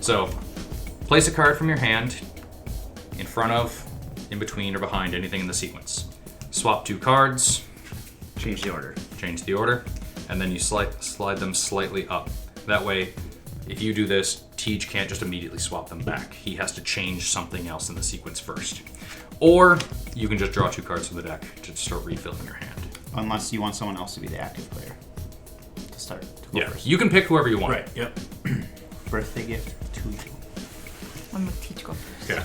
So, place a card from your hand in front of, in between, or behind anything in the sequence. Swap 2 cards. Change the order. Change the order. And then you slide them slightly up. That way, if you do this, Tej can't just immediately swap them back. He has to change something else in the sequence first. Or you can just draw 2 cards from the deck to start refilling your hand. Unless you want someone else to be the active player. To start. To go first. You can pick whoever you want. Right, yep. Birthday gift to you. I'm gonna Tej go first. Okay.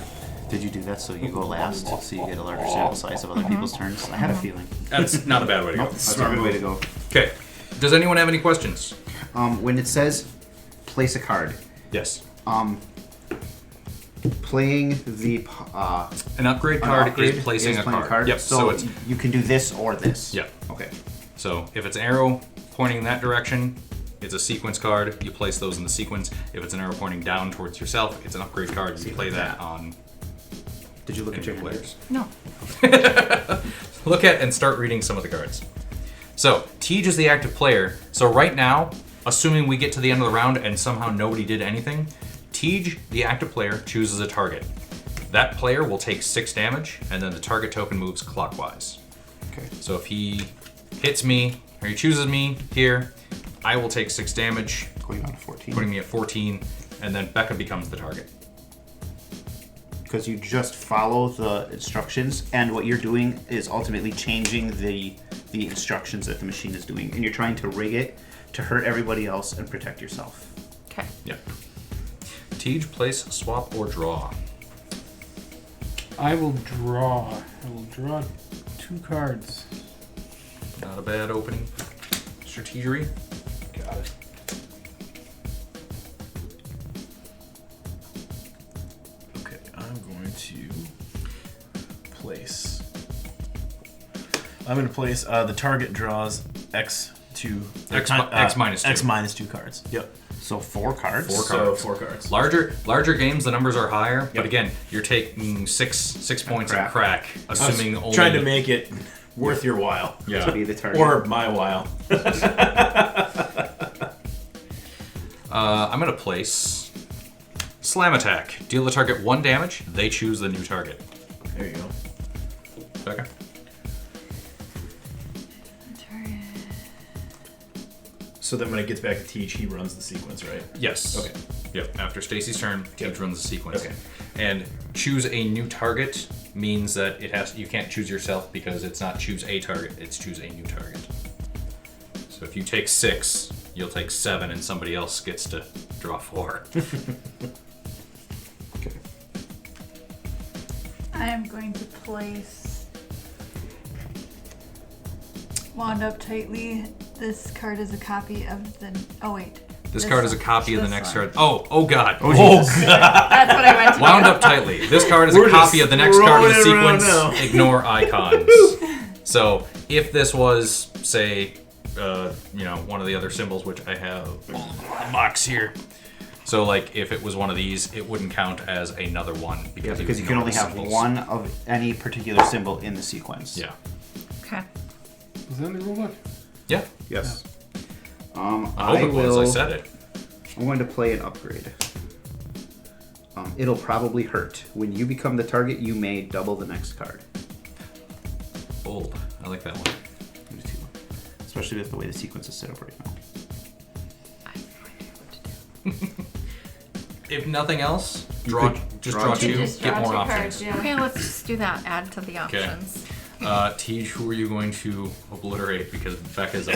Did you do that so you go last, so you get a larger sample size of other people's turns? I had a feeling. That's not a bad way to go. That's a good way to go. Okay. Does anyone have any questions? When it says place a card, Yes. playing the An upgrade card is placing a playing card. Yep. So, it's you can do this or this. Yep. Okay. So if it's an arrow pointing in that direction, it's a sequence card. You place those in the sequence. If it's an arrow pointing down towards yourself, it's an upgrade card. You play that on. Did you look at your players? No. Look at and start reading some of the cards. So Tej is the active player. So right now, assuming we get to the end of the round and somehow nobody did anything, Tej, the active player, chooses a target. That player will take 6 damage, and then the target token moves clockwise. Okay. So if he hits me, or he chooses me here, I will take 6 damage, Going down to 14. putting me at 14, and then Becca becomes the target. Because you just follow the instructions, and what you're doing is ultimately changing the instructions that the machine is doing, and you're trying to rig it to hurt everybody else and protect yourself. Okay. Yeah. Tej, place, swap, or draw. I will draw. I will draw 2 cards. Not a bad opening strategery. Got it. Okay, I'm going to place. The target draws X minus 2. X minus 2 cards. Yep. So 4 cards. 4 So cards. 4 cards. Larger games, the numbers are higher, but Yep. again, you're taking 6 points in crack, assuming only. Trying to make it worth your while. Yeah. To be the target. Or my while. I'm gonna place Slam Attack. Deal the target 1 damage. They choose the new target. There you go. Becca. So then when it gets back to Tej, he runs the sequence, right? Yes. Okay. Yep. After Stacy's turn, Tej runs the sequence. Okay. And choose a new target means that you can't choose yourself because it's not choose a target, it's choose a new target. So if you take 6, you'll take 7 and somebody else gets to draw 4. Okay. I am going to place Wound Up Tightly. This card is a copy of the. Oh wait. This card is a copy of the this next one. card. Oh God. Oh, God. That's what I meant to Wound do. Up Tightly. This card is a We're copy just of the next card in the throwing it around sequence. now. Ignore icons. So if this was, say, one of the other symbols, which I have a box here. So like if it was one of these, it wouldn't count as another one Yeah, because because you can only have symbols. one of any particular symbol in the sequence. Yeah. Okay. Was that in the rulebook? Yeah. Yes. I I hope it was. will. I said it. I'm going to play an upgrade. It'll probably hurt. When you become the target, you may double the next card. Bold. I like that one. Me too. Especially with the way the sequence is set up right now. I have no idea what to do. If nothing else, You draw could just draw draw two. two. Just Get draw more 2 options. cards, yeah. Okay, let's just do that. Add to the options. Tej, who are you going to obliterate? Because Becca's a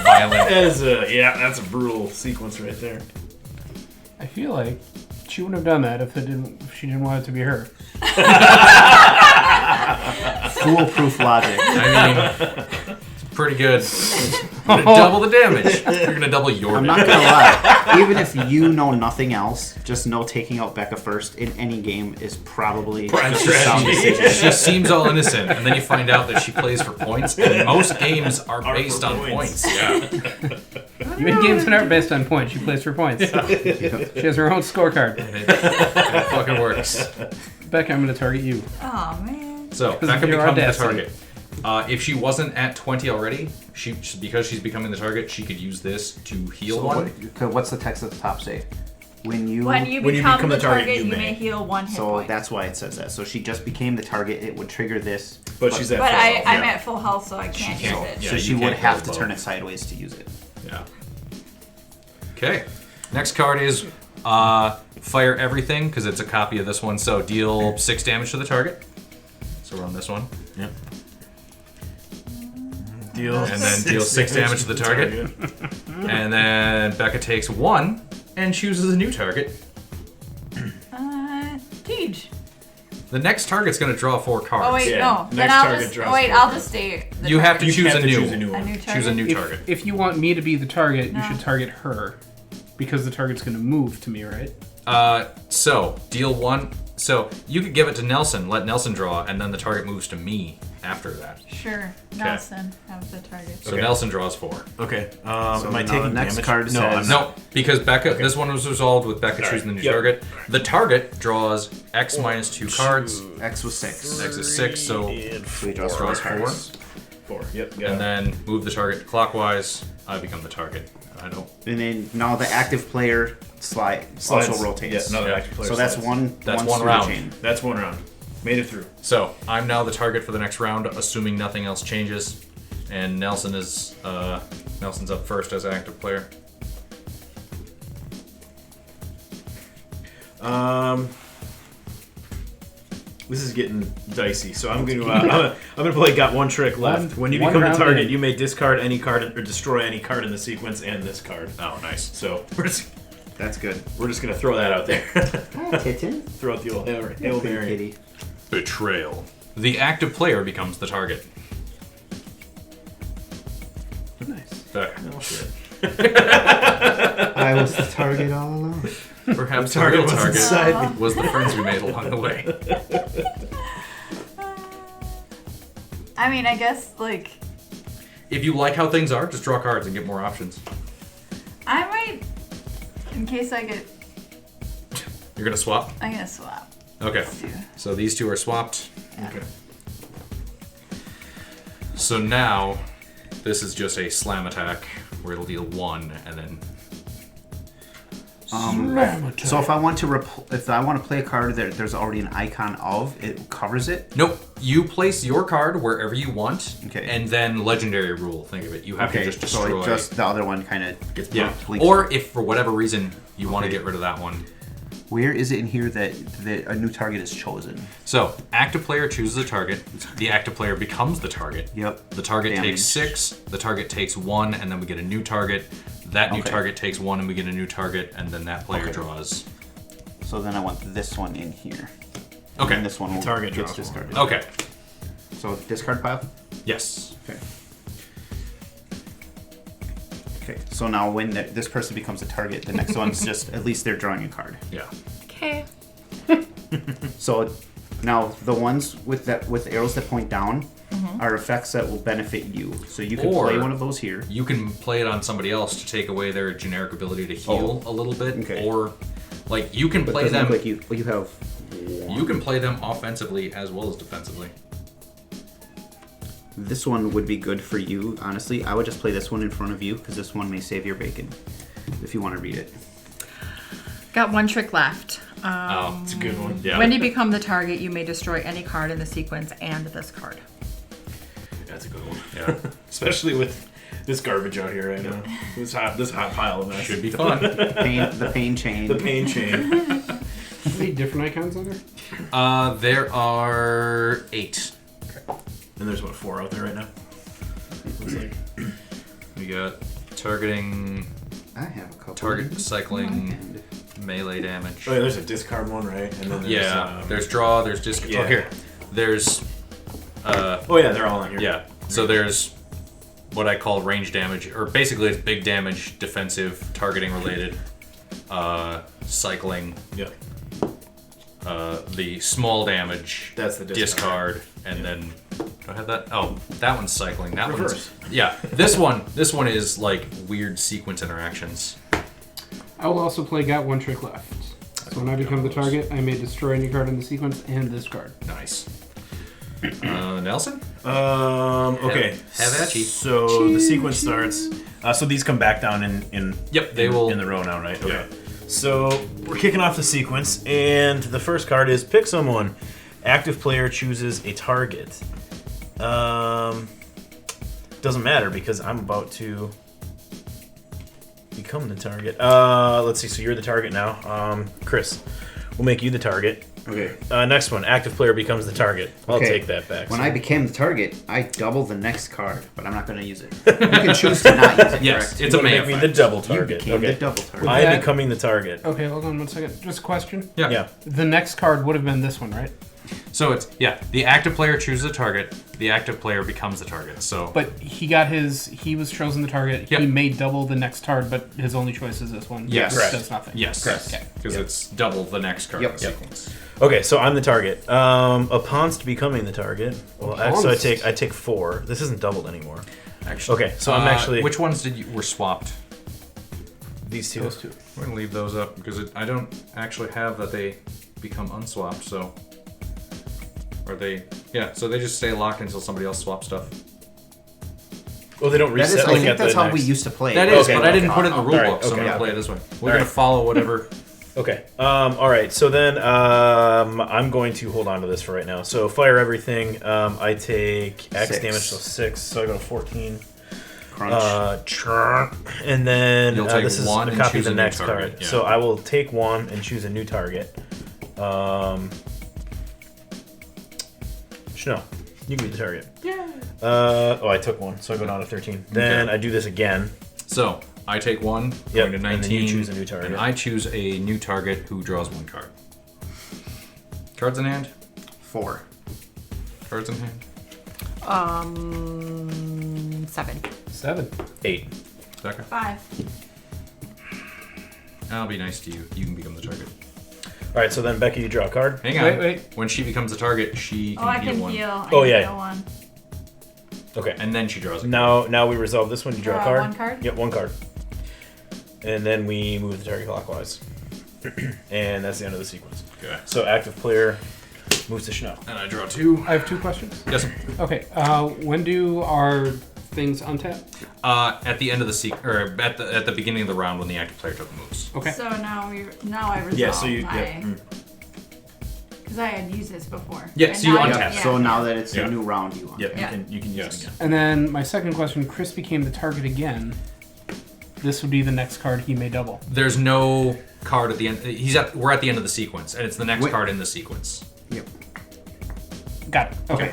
violent. That's a brutal sequence right there. I feel like she wouldn't have done that if she didn't want it to be her. Foolproof logic. I mean, it's pretty good. You're gonna double the damage. You're gonna double your I'm not damage. gonna lie. Even if you know nothing else, just know taking out Becca first in any game is probably Prime just a sound strategy. decision. She seems all innocent, and then you find out that she plays for points, and most games are based for on points. points. Yeah. Even games that aren't based on points, she plays for points. She has her own scorecard. It fucking works. Becca, I'm going to target you. Oh man. So, Because Becca of your becomes the audacity. target. If she wasn't at 20 already, because she's becoming the target, she could use this to heal So one. what's the text at the top say? When you become the target, you may heal 1 hit so point. that's why it says that. So she just became the target. It would trigger this. But she's at But full health. I'm at full health, so I can't use can't. it. Yeah, So she you would can't have go to above. turn it sideways to use it. Yeah. Okay. Next card is fire everything because it's a copy of this one. So deal 6 damage to the target. So run this one. Yep. Deal. And then deal 6 damage to the target. And then Becca takes 1 and chooses a new target. Tej. The next target's going to draw 4 cards. Oh wait, Yeah, no. Then next I'll target just draws wait. 4 I'll cards. just stay. the You have to target. You choose have a to new, choose a new one. A new Choose a new If, target. if you want me to be the target, you No. should target her. Because the target's going to move to me, right? So deal 1. So you could give it to Nelson, let Nelson draw, and then the target moves to me after that. Sure. Nelson have the target. So Okay. Nelson draws 4. Okay. So Am I now taking the next damage? card no, says- I'm not. No, because Becca, this one was resolved with Becca Alright, choosing the new yep. target. The target draws X minus 2 cards. X was 6. X is 6, so So he draws 4 draws 4. cards. 4. Yep. Got And it. then move the target clockwise. I become the target. I don't. And then now the active player Slides. also rotates. Yeah, another Yeah. active player So that's slides. one. That's one one through round. the chain. That's 1 round. Made it through. So I'm now the target for the next round, assuming nothing else changes. And Nelson is Nelson's up first as active player. This is getting dicey, so I'm going to I'm going to play Got One Trick Left. When you one become the round target, in. you may discard any card or destroy any card in the sequence and this card. Oh, nice. So That's good. we're just going to throw that out there. Kitten. Throw out the old Hail Mary. Kitty. Betrayal. The active player becomes the target. Nice. Becca. Oh shit. I was the target all along. Perhaps the Target real was target inside me. was the friends we made along the way. I mean, I guess like If you like how things are, just draw cards and get more options. I might, in case I get, You're gonna swap? I'm gonna swap. Okay. Let's do. So these two are swapped. Yeah. Okay. So now, this is just a slam attack where it'll deal 1 and then. So if I want to if I want to play a card that there's already an icon of, it covers it. Nope. You place your card wherever you want. Okay. And then legendary rule. Think of it. You have to just so destroy. it just the other one kind of gets yeah. bleached. Or if for whatever reason you want to Okay. get rid of that one. Where is it in here that a new target is chosen? So active player chooses a target. The active player becomes the target. Yep. The target Damage. takes 6. The target takes 1, and then we get a new target. That new Okay. target takes 1, and we get a new target, and then that player Okay. draws. So then I want this one in here. Okay. And this one will Target gets draws one. discarded. Okay. So discard pile. Yes. Okay. Okay. So now when this person becomes a target, the next one's just at least they're drawing a card. Yeah. Okay. So now the ones with arrows that point down are effects that will benefit you. So you can Or- play one of those here. You can play it on somebody else to take away their generic ability to heal a little bit, Okay. or like you can But it play doesn't them. look like you have. You can play them offensively as well as defensively. This one would be good for you, honestly. I would just play this one in front of you because this one may save your bacon if you want to read it. Got one trick left. Oh, It's a good one. yeah. When you become the target, you may destroy any card in the sequence and this card. That's a good one. Yeah. Especially with this garbage out here right now. This hot pile of mess. Should be fun. The pain chain. The pain chain. How many different icons are there? There are 8. And there's what, 4 out there right now? Looks like. We got targeting, I have a couple. target cycling, And melee damage. Oh yeah, there's a discard one, right? And then there's, Yeah. There's draw. There's disc. Yeah. Oh, here. There's. Oh yeah, they're all in here. Yeah. So there's what I call range damage, or basically it's big damage, defensive, targeting related, cycling, Yeah. the small damage, That's the discard, and then do I have that? Oh, that one's cycling. That Reverse. one's yeah. This one is like weird sequence interactions. I will also play Got One Trick Left. So when I become the target, I may destroy any card in the sequence and this card. Nice. Nelson? Okay. Have at ye. So the sequence starts. So these come back down in Yep, they will. in the row now, right? Okay. So we're kicking off the sequence, and the first card is pick someone. Active player chooses a target. Doesn't matter because I'm about to become the target. Let's see. So you're the target now. Chris, we'll make you the target. Okay. Next one. Active player becomes the target. I'll Okay. take that back. When I became the target, I double the next card, but I'm not going to use it. You can choose to not use it. Yes, correct? it's a make main me effect. the double You target. became Okay. the double target. I am That- becoming the target. Okay, hold on 1 second. Just a question. Yeah. Yeah. The next card would have been this one, right? So it's the active player chooses a target. The active player becomes the target. So But he was chosen the target. Yep. He may double the next card, but his only choice is this one. Yes. This Correct. does nothing. yes, Correct. Okay. because it's double the next card Yep. in the sequence. Okay, so I'm the target. Upon becoming the target. Well, actually, Uponst. I take 4. This isn't doubled anymore. Actually, Okay, so I'm actually which ones were swapped? these two. Those two. We're gonna leave those up because I don't actually have that they become unswapped. So, or they so they just stay locked until somebody else swaps stuff. Oh, they don't That reset. is, I like think at that's the how we next- used to play. That it. is, Okay, but I didn't okay. put it in the rule Alright, book, so I'm okay. gonna play it this way. We're Alright. gonna follow whatever. Okay. All right. So then I'm going to hold on to this for right now. So fire everything. I take X 6. damage, so 6. So I go to 14. Crunch. And then You'll take this is one a and copy choose of the a new next target, card. yeah. So I will take 1 and choose a new target. No, you can be the target. Yeah. I took 1, so I go down to 13. Then Okay. I do this again. So I take one, Yep, going to and 19, then you choose a new target. and I choose a new target who draws 1 card. Cards in hand. 4. Cards in hand. 7. 7. 8. Becca. 5. I'll be nice to you. You can become the target. All right. So then Becky, you draw a card. Hang on. Wait. When she becomes the target, she can Oh, I heal can one, heal. I Oh, can yeah. heal one. Okay. and then she draws a card. Now we resolve this one. You draw a card. 1 card? Yep, 1 card. And then we move the target clockwise. And that's the end of the sequence. Okay. So active player moves to Schnell. And I draw 2. I have 2 questions. Yes. Okay. When do our things untap? At the end of the or at the beginning of the round when the active player took moves. Okay. So now I resolve Yeah. So you. my... Yeah. Because I had used this before. Yeah, And so you now untap. So now that it's Yeah. a new round, you want. Yep. Yeah. You can use Yes. it again. And then my second question: Chris became the target again. This would be the next card he may double. There's no card at the end. We're at the end of the sequence, and it's the next Wait. card in the sequence. Yep. Got it. Okay.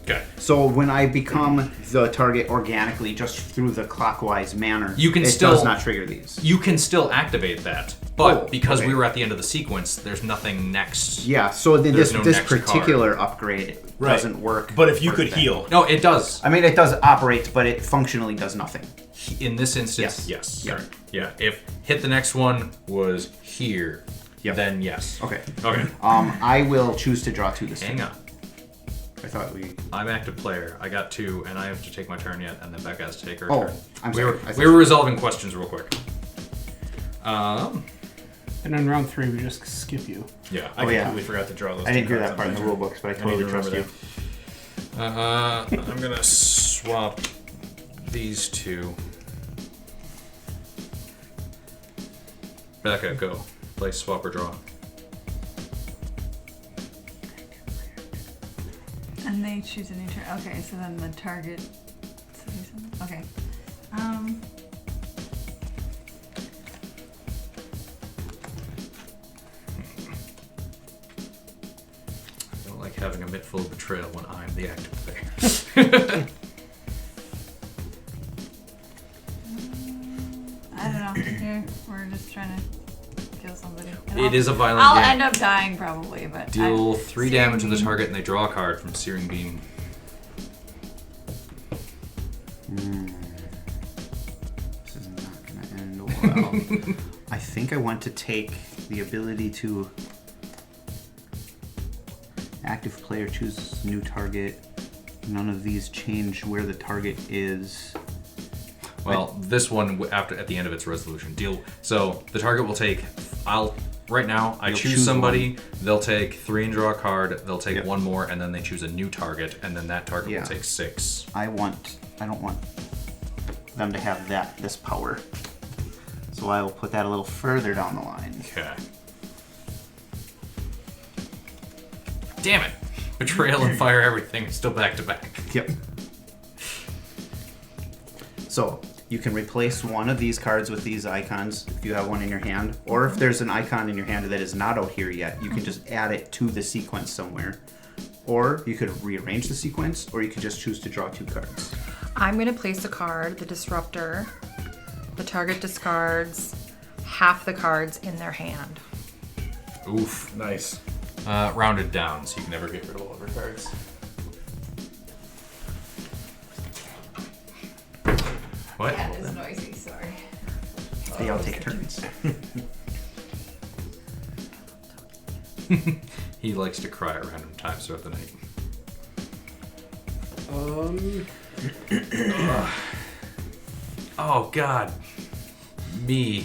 Okay. So when I become the target organically, just through the clockwise manner, You can it still- does not trigger these. You can still activate that, but Oh, because okay. we were at the end of the sequence, there's nothing next. Yeah. So then There's this no next particular upgrade Right. doesn't work. But if you for could that. heal. No, it does. I mean, it does operate, but it functionally does nothing. In this instance, Yes. yes. Yep. Yeah. If hit the next one was here, Yep. then yes. Okay. Okay. I will choose to draw 2 this Hang turn. on. I thought we. I'm active player. I got 2, and I have to take my turn yet, and then Becca has to take her Oh, turn. I'm we sorry. were I thought- we were resolving questions real quick. And in round 3, we just skip you. Yeah. I Oh, yeah. completely forgot to draw those. I didn't two hear cards that part in the on my rule turn. books, but I I need totally to trust remember you. I'm gonna swap these 2. Becca, go. Play swap or draw. And they choose a new turn. Okay, so then the target. Okay. I don't like having a mitt full of betrayal when I'm the active player. I don't know. Here, we're just trying to kill somebody. And It is a violent I'll game. end up dying probably, but Deal I- 3 Searing damage to the Beam. target, and they draw a card from Searing Beam. This is not going to end well. I think I want to take the ability to active player chooses new target. None of these change where the target is. Well, this one at the end of its resolution deal. So the target will take. Right now I You'll choose choose somebody. They'll take 3 and draw a card. They'll take Yep. 1 more, and then they choose a new target, and then that target Yeah. will take 6. I don't want them to have this power. So I will put that a little further down the line. Okay. Damn it! Betrayal and fire everything is still back to back. Yep. So you can replace one of these cards with these icons if you have one in your hand, or if there's an icon in your hand that is not out here yet, you can just add it to the sequence somewhere. Or you could rearrange the sequence, or you could just choose to draw 2 cards. I'm going to place a card, the Disruptor. The target discards half the cards in their hand. Oof. Nice. Rounded down, so you can never get rid of all of your cards. What? Cat is noisy, sorry. They all take turns. He likes to cry at random times throughout the night. Oh God. Me.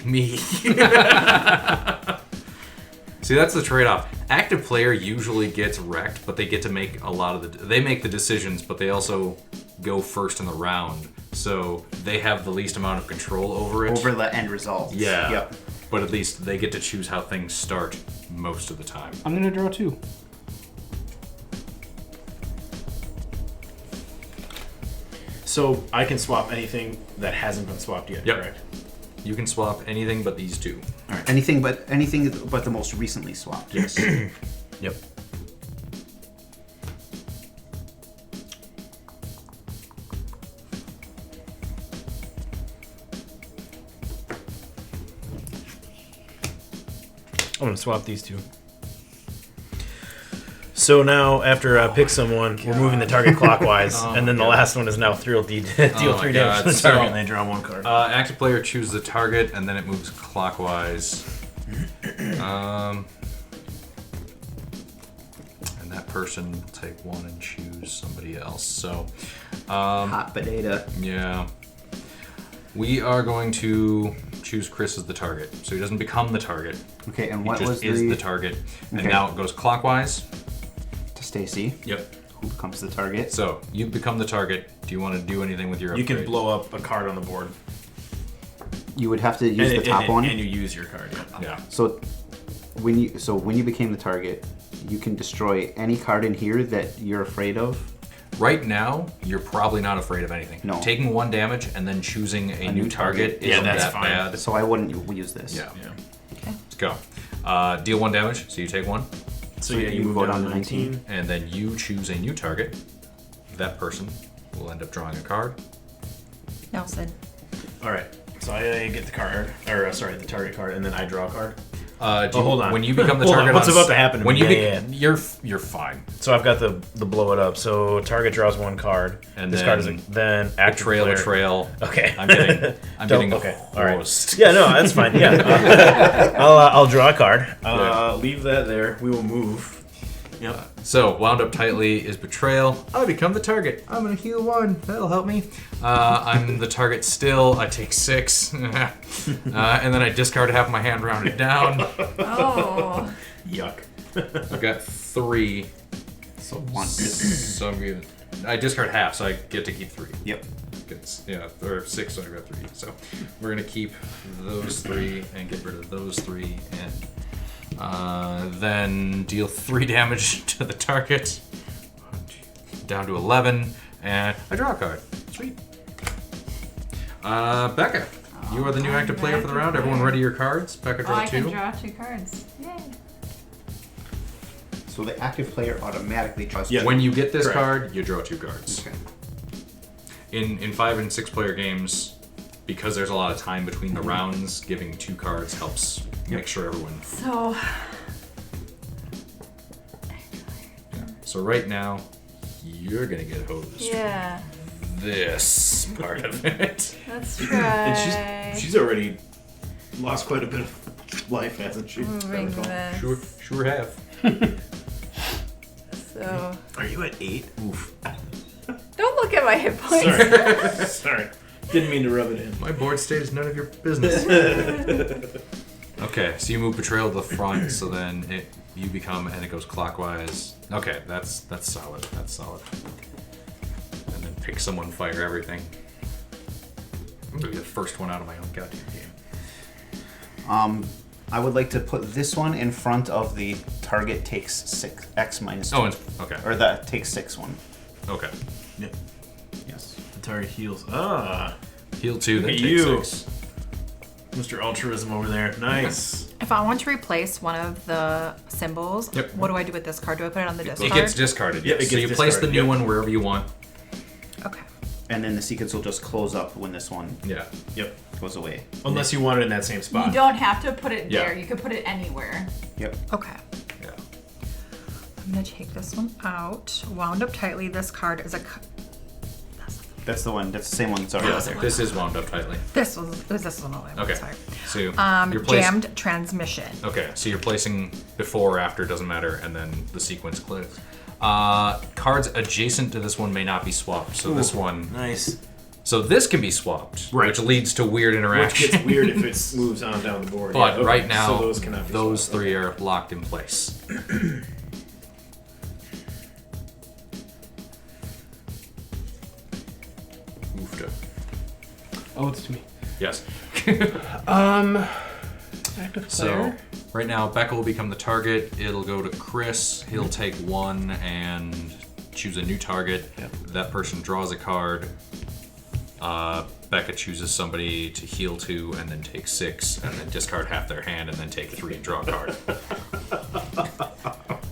See, that's the trade-off. Active player usually gets wrecked, but they get to make a lot of they make the decisions, but they also go first in the round, so they have the least amount of control over it. Over the end result. Yeah. Yep. But at least they get to choose how things start most of the time. I'm going to draw 2. So I can swap anything that hasn't been swapped yet, Yep. correct? You can swap anything but these 2. All right. Anything but the most recently swapped. Yes. Yep. I'm gonna swap these 2. So now, after I pick someone, we're moving the target clockwise, and then the last one is now deal 3 damage God. to the So- target, and they draw 1 card. Active player chooses the target, and then it moves clockwise. And that person will take 1 and choose somebody else. So, Hot potato. yeah. We are going to choose Chris as the target. So he doesn't become the target. Okay, and He what just was is the target. And Okay. now it goes clockwise. to Stacy? Yep. Who becomes the target? So you become the target. Do you want to do anything with your You can upgrade? blow up a card on the board. You would have to use the top one. And you use your card, yeah. Yeah. So when you became the target, you can destroy any card in here that you're afraid of. Right now, you're probably not afraid of anything. No. Taking 1 damage and then choosing a new target Yeah, isn't that's that fine. bad. So I wouldn't use this. Yeah. Yeah. Let's go. Deal 1 damage, so you take 1, So yeah, you move down to 19. and then you choose a new target. That person will end up drawing a card. Nelson. All right. So I get the card, or sorry, the target card, and then I draw a card. Hold on. When you become the Hold on, target, what's about to happen to when me? you Yeah, you're fine. So I've got the blow it up. So target draws 1 card. And this then card is then active Betrayal. player. Okay. I'm getting okay. All right. roast. Yeah, no, that's fine. Yeah, I'll draw a card. Yeah. Leave that there. We will move. Yep. So, wound up tightly is Betrayal. I become the target. I'm going to heal 1. That'll help me. I'm the target still. I take 6. And then I discard half my hand rounded down. Oh. Yuck. I've got 3. So 1. So I'm good. I discard half, so I get to keep 3. Yep. Yeah, or 6, so I've got 3. So we're going to keep those 3 and get rid of those 3. And then deal 3 damage to the target. Down to 11. And I draw a card. Sweet. Becca, you are the new I'm active player for the active round. Everyone player. ready your cards? Becca, Oh, draw I 2. can draw 2 cards. Yay. So the active player automatically draws. Yeah. When you get this Correct. card, you draw 2 cards. Okay. In 5 and 6 player games, because there's a lot of time between the rounds, giving 2 cards helps make sure everyone. So, So right now, you're gonna get hosed. yeah. This part of it. Let's try. And she's already lost quite a bit of life, hasn't she? moving this. Sure have. So, Are you at 8? Oof. don't look at my hit points. Sorry. Sorry. Didn't mean to rub it in. My board state is none of your business. Okay, so you move Betrayal to the front, so then you become, and it goes clockwise. Okay, that's solid. That's solid. And then pick someone, fire everything. I'm gonna be the first one out of my own goddamn game. I would like to put this one in front of the target takes 6x minus 2. Oh, okay. Or the takes 6 one. Okay. Yep. Yes. The target heals. Ah, Heal 2, then Look at take you. 6. Mr. Altruism over there. Nice. If I want to replace one of the symbols, Yep. what do I do with this card? Do I put it on the discard? It gets discarded. Yep, Yes. it So gets you place the discarded, new yep. one wherever you want. Okay. And then the sequence will just close up when this one Yeah. Yep. goes away. Unless you want it in that same You spot. don't have to put it Yeah. there. You could put it anywhere. Yep. Okay. Yeah. I'm gonna take this one out. Wound up tightly. This card is a. That's the one. That's the same one that's already out there. This is wound up tightly. This was this one. Oh, Okay. Sorry. So you're placing. Jammed transmission. Okay, so you're placing before or after, doesn't matter, and then the sequence clicks. Cards adjacent to this one may not be swapped. So this one. Nice. So this can be swapped, Right. which leads to weird Which interaction. gets weird if it moves on down the board. But Yeah, okay. right now, so those cannot be those swapped. 3 are locked in place. Oofta. Oh, it's to me. Yes. Active So player. right now, Becca will become the target. It'll go to Chris. He'll take 1 and choose a new target. Yep. That person draws a card. Becca chooses somebody to heal 2 and then take 6 and then discard half their hand and then take 3 and draw a card.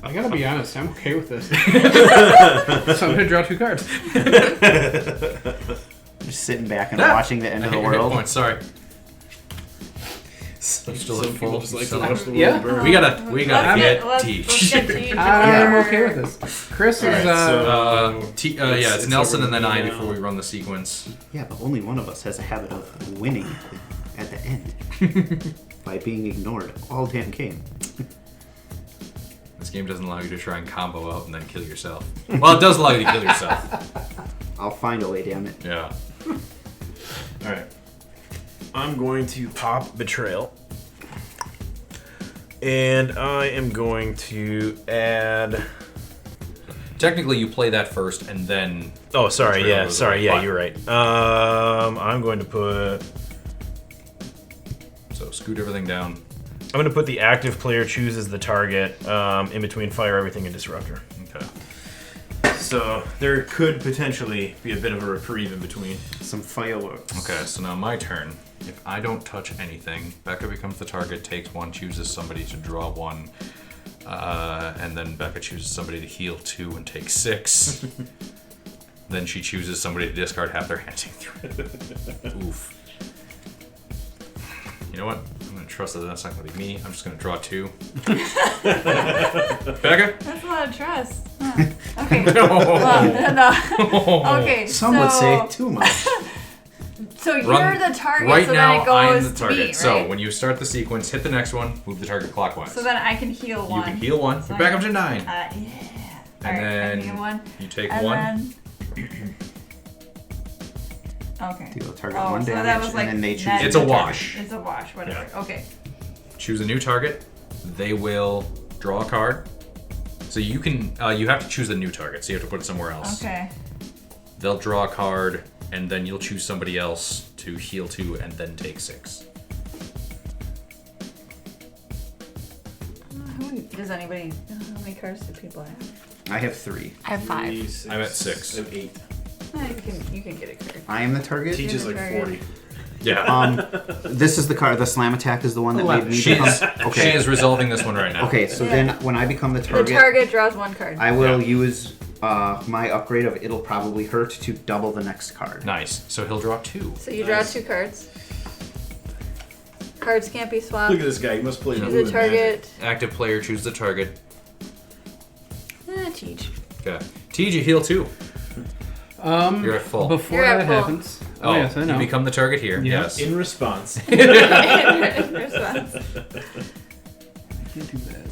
I gotta be honest, I'm okay with this. So I'm gonna draw 2 cards. Just sitting back and Ah! watching the end I of the hit your hit world. points, sorry. Some still at full. people just like to So- watch the world Yeah. burn. We gotta Let's get let's Teach. get Teach. I'm okay with this. Chris is Alright, so Yeah, it's Nelson over and then to me I now. before we run the sequence. Yeah, but only one of us has a habit of winning at the end by being ignored all damn game. This game doesn't allow you to try and combo out and then kill yourself. Well, it does allow you to kill yourself. I'll find a way, damn it. Yeah. Alright. I'm going to pop Betrayal. And I am going to add... Technically, you play that first and then. Oh, sorry, Betrayal yeah, is sorry, away. yeah, But- you're right. I'm going to put... So scoot everything down. I'm going to put the active player chooses the target in between Fire Everything and Disruptor. Okay. So there could potentially be a bit of a reprieve in between. Some fireworks. Okay, so now my turn. If I don't touch anything, Becca becomes the target, takes 1, chooses somebody to draw 1, and then Becca chooses somebody to heal 2 and take 6. Then she chooses somebody to discard half their hand. Take 3. Oof. You know what? I'm gonna trust that that's not gonna be me. I'm just gonna draw 2. Becca? That's a lot of trust. Huh. Okay. Well, no. Okay. Some so, would say too much. So you're Run- the target. Right so now, then it I am goes the to target. me, right? So when you start the sequence, hit the next one, move the target clockwise. So then I can heal one. you can heal 1. So You're I- back up to 9. Yeah. And Alright, then I heal one. you take And 1. then. Okay. Deal target Oh, 1 so damage, that was like and then they choose. that- It's a wash. It's a wash, whatever. Okay. Choose a new target. They will draw a card. So you can you have to choose a new target, so you have to put it somewhere else. Okay. They'll draw a card, and then you'll choose somebody else to heal 2 and then take 6. Does anybody? How many cards do people have? I have 3. I have 5. 3, 6, I'm at 6. I have 8. You can get a card. I am the target. Teach is You're like the 40. Yeah. This is the card. The slam attack is the one that made me she become. is she is resolving this one right now. Okay, so Yeah. then when I become the The target, target draws 1 card. I will Yeah. use my upgrade of it'll probably hurt to double the next card. Nice. So he'll draw 2. So you draw Nice. 2 cards. Cards can't be Look swapped. at this guy. He must play Choose blue a in target. Active player choose the target. Teach. Okay. Tej, you heal 2. You're at full. Before You're at that full. happens. Oh, yes, I know. You become the target here. Yeah. Yes. In response. Response. I can't do that.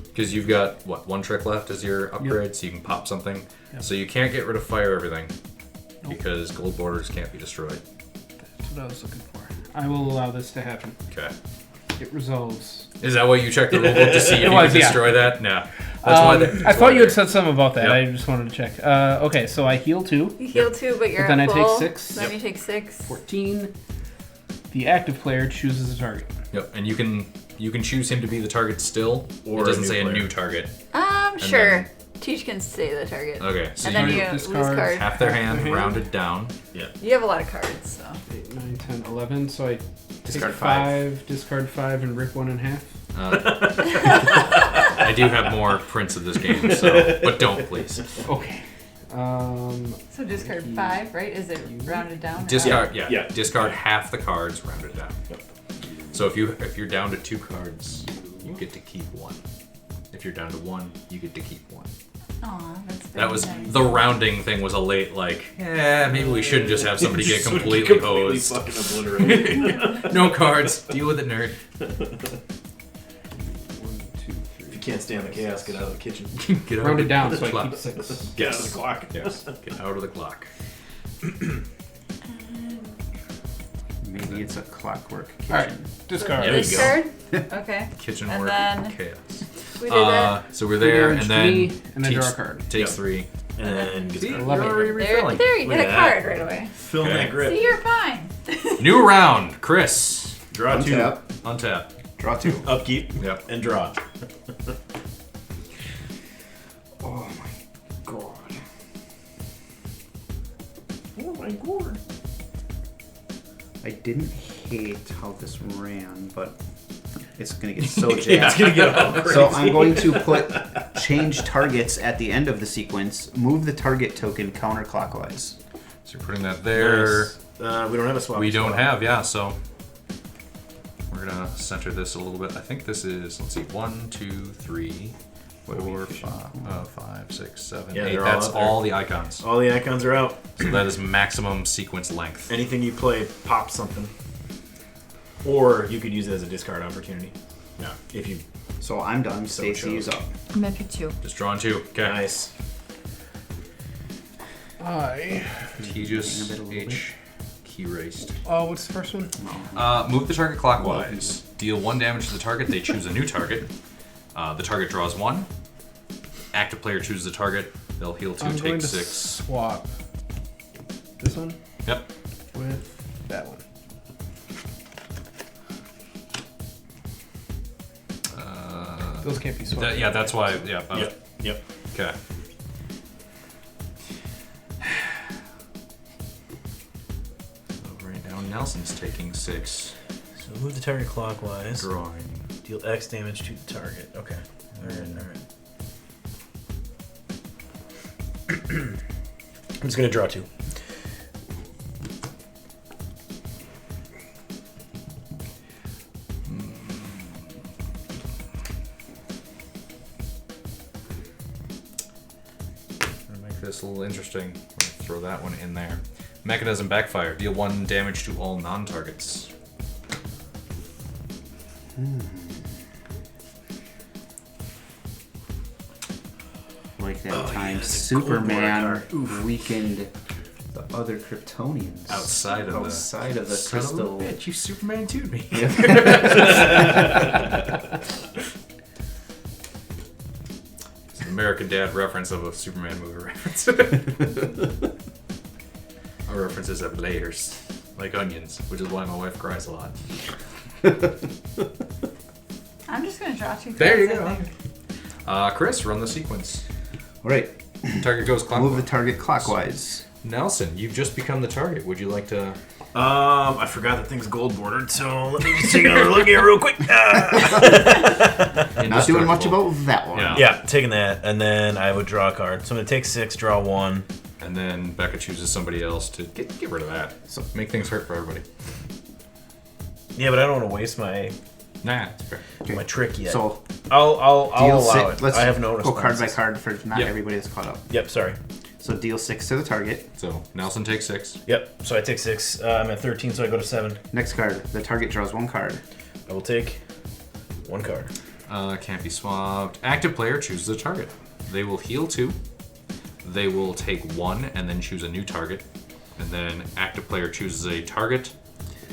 Because you've got, what, 1 trick left as your upgrade, so you can pop something. Yep. So you can't get rid of fire everything, because gold borders can't be destroyed. That's what I was looking for. I will allow this to happen. Okay. It resolves. Is that why you checked the rulebook to see if you was, could yeah. destroy that? No. That's why I thought you had said something about that. Yep. I just wanted to check. Okay, so I heal 2. You heal 2, but you're But then at I take full. 6. Then you take 6. 14. The active player chooses a target. Yep, and you can choose him to be the target still, Or it doesn't a new say player. a new target. Sure. Teach can say the target. Okay, so And then you you lose discard card. half their hand, hand. rounded down. Yeah. You have a lot of cards, so. 8, 9, 10, 11. So I Discard take 5, discard 5, and rip 1 in half. I do have more prints of this game, so but don't please. Okay. So discard 5, right? Is it rounded down? or Discard, Yeah. yeah, discard half the cards, rounded down. So if you're down to 2 cards, you get to keep 1. If you're down to 1, you get to keep 1. Aw, that's very That was nice. the rounding thing was a late maybe we shouldn't just have somebody get completely hosed. fucking obliterated. No cards. Deal with it, nerd. 1, 2, 3. If you can't stand the chaos, get out of the kitchen. Get out Rounded of down, the so I clock. keep 6. Get out of the clock. Yes, get out of the clock. Maybe it's a clockwork kitchen. Alright, discard. There you go. Discard? Okay. Kitchen And work then- chaos. We did that. So we're there, damage and to then me, and then draw a Teach card. Takes Yep. 3. And get See, started. you're already There, refilling. there you Look get at a that. card right away. Fill Okay. that grip. See, you're fine. New round, Chris. Draw 2. Untap. Untap. Draw 2. Upkeep. Yep. And draw. Oh my god. Oh my god. I didn't hate how this ran, but it's gonna get so jacked. Yeah, it's gonna get all crazy. So I'm going to put change targets at the end of the sequence. Move the target token counterclockwise. So you're putting that there. Nice. We don't have a swap. We don't have, so we're gonna center this a little bit. I think this is, let's see, 1, 2, 3, 4, 5, 6, 7, Yeah, 8. they're all That's out there. all the icons. All the icons are out. So that is maximum sequence length. Anything you play pops something. Or you could use it as a discard opportunity. Yeah. If you So I'm done. So Stacy is chose. up. I'm gonna pick 2. Just drawing 2. Okay. nice. Tejas a little H. Key raced. Oh, what's the first one? Move the target clockwise. Deal 1 damage to the target. They choose a new target. The target draws 1. Active player chooses a target. They'll heal 2, I'm going take to 6. swap this one Yep. with that one. Those can't be swapped. Yeah, that's why. Yeah. Yep. Okay. So right now, Nelson's taking 6. So move the target clockwise. Drawing. Deal X damage to the target. Okay. Alright. I'm just gonna draw 2. To make this a little interesting, we'll throw that one in there. Mechanism backfire. Deal 1 damage to all non-targets. Like that Oh, yeah, time it's a cold Superman water card. weakened the other Kryptonians Outside of outside of the Son of a crystal. bitch, you Superman 2'd me. It's an American Dad reference of a Superman movie reference. Our references have layers, like onions, which is why my wife cries a lot. I'm just gonna draw 2 cards. There you I go. think. Chris, run the sequence. All right, Target goes move clockwise. the target clockwise. Nelson, you've just become the target. Would you like to? I forgot that thing's gold bordered, so let me just take another look here real quick. Not doing much about that one. Yeah. Yeah, taking that, and then I would draw a card. So I'm gonna take 6, draw 1. And then Becca chooses somebody else to get rid of that. So make things hurt for everybody. Yeah, but I don't want to waste my Nah, it's fair. my trick yet. So I'll deal allow six. it. Let's I have no go card by responses. card for not Yep. everybody that's caught up. Yep, sorry. So deal 6 to the target. So Nelson takes 6. Yep, so I take 6. I'm at 13, so I go to 7. Next card, the target draws 1 card. I will take 1 card. Can't be swapped. Active player chooses a target. They will heal 2. They will take 1 and then choose a new target. And then active player chooses a target.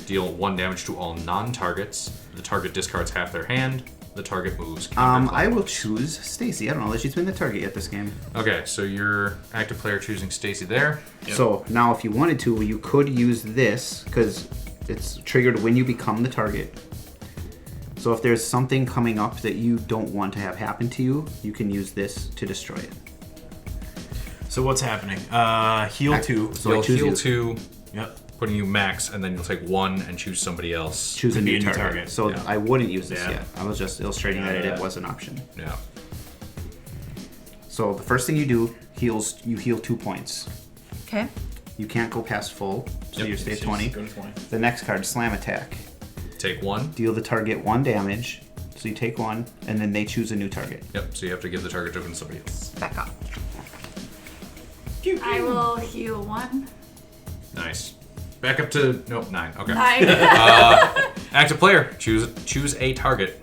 Deal 1 damage to all non-targets. The target discards half their hand. The target moves. I will choose Stacy. I don't know that she's been the target yet this game. Okay, so your active player choosing Stacy there. So now, if you wanted to, you could use this because It's triggered when you become the target. So if there's something coming up that you don't want to have happen to you, you can use this to destroy it. So what's happening? Heal 2. So You'll I choose heal you. 2, Yep. putting you max, and then you'll take 1 and choose somebody else. Choose a To be new a new target. target. So Yeah. I wouldn't use this Yeah. yet. I was just illustrating that it was an option. Yeah. So the first thing you do, you heal 2 points. Okay. You can't go past full, so Yep. you stay Just 20. Go to 20. The next card, Slam Attack. Take 1. Deal the target 1 damage. So you take 1, and then they choose a new target. Yep, so you have to give the target token to somebody else. Back up. I will heal 1. Nice. Back up to, nope, 9. Okay. 9. Active player, choose a target.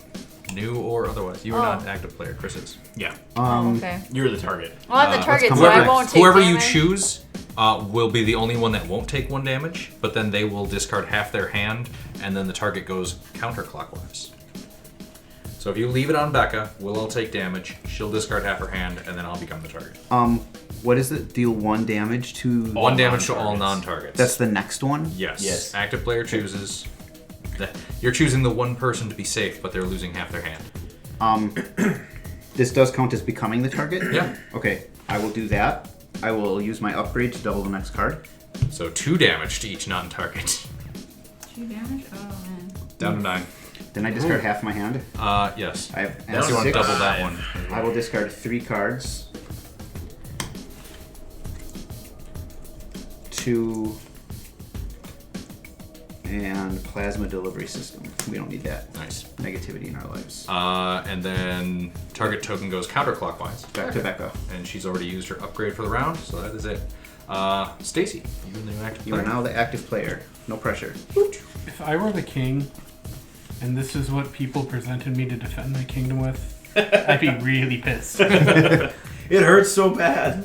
New or otherwise. You are Oh. not active player, Chris is. Yeah. Okay. You're the target. Well, I'm the target, so Whoever, I won't take whoever you damage. choose will be the only one that won't take 1 damage, but then they will discard half their hand, and then the target goes counterclockwise. So if you leave it on Becca, we'll all take damage, she'll discard half her hand, and then I'll become the target. What is it? Deal 1 damage to... 1 damage to all non-targets. non-targets. That's the next one? Yes. Yes. Active player chooses. You're choosing the one person to be safe, but they're losing half their hand. This does count as becoming the target? Yeah. Okay, I will do that. I will use my upgrade to double the next card. So 2 damage to each non-target. 2 damage? Oh, man. Down to 9. Then I discard half my hand. Yes. I have Unless you want to 6. double that one. I will discard 3 cards. 2 and plasma delivery system. We don't need that. Nice. Negativity in our lives. And then target token goes counterclockwise. Back to Becca. And she's already used her upgrade for the round, so that is it. Stacy, you and the new active You are player. now the active player. No pressure. If I were the king, and this is what people presented me to defend my kingdom with, I'd be really pissed. It hurts so bad.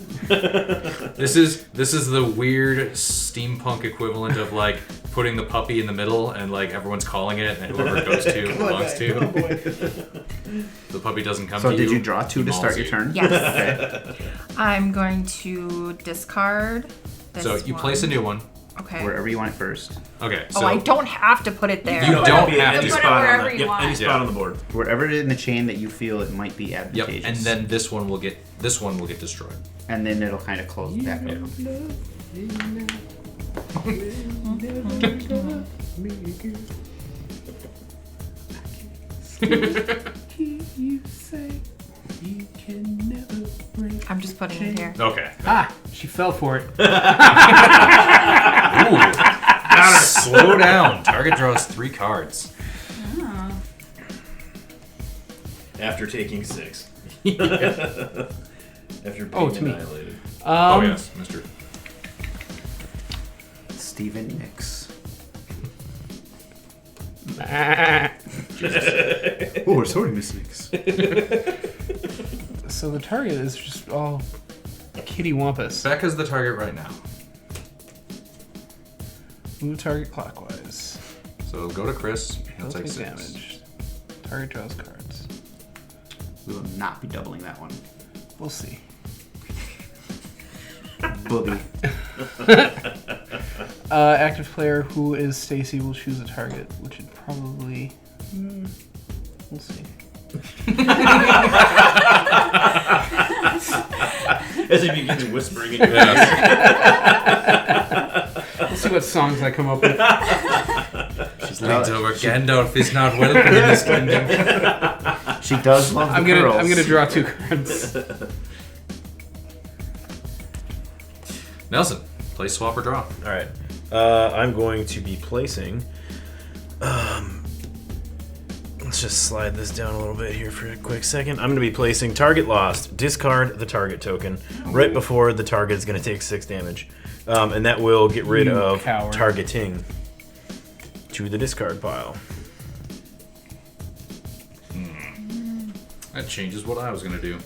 This is the weird steampunk equivalent of like putting the puppy in the middle and like everyone's calling it and whoever it goes to belongs to. The puppy doesn't come So to you. did you draw 2 to he start mauls your you. turn? Yes. Okay. I'm going to discard this So you place a new one. Okay. Wherever you want it first. Okay. So Oh, I don't have to put it there. You don't Be have any to. Put it spot on wherever the, you yep, want. any spot Yeah. on the board. Wherever in the chain that you feel it might be Yep. advantageous. And then this one will get destroyed. And then it'll kind of close back up. I'm just putting it here. Okay. Ah, she fell for it. Ooh. Slow down. Target draws 3 cards. After taking 6. After being to me. annihilated. Oh yes, Mr. Steven Nix. Oh, sorry, Miss Nix. So the target is just all kitty wampus. Becca's the target right now. Move target clockwise. So it'll go to Chris. He'll He'll take take 6. damage. Target draws cards. We will not be doubling that one. We'll see. Booby. Active player who is Stacy will choose a target, which would probably. We'll see. As he begins whispering in your ear. We'll see what songs I come up with. She's leaned over. Gandalf is not welcome in this kingdom. She does love the I'm curls. gonna draw 2 cards. Nelson, play swap or draw. All right. I'm going to be placing. Let's just slide this down a little bit here for a quick second. I'm going to be placing target lost. Discard the target token right before the target is going to take 6 damage. And that will get rid You of coward. targeting to the discard pile. That changes what I was gonna do.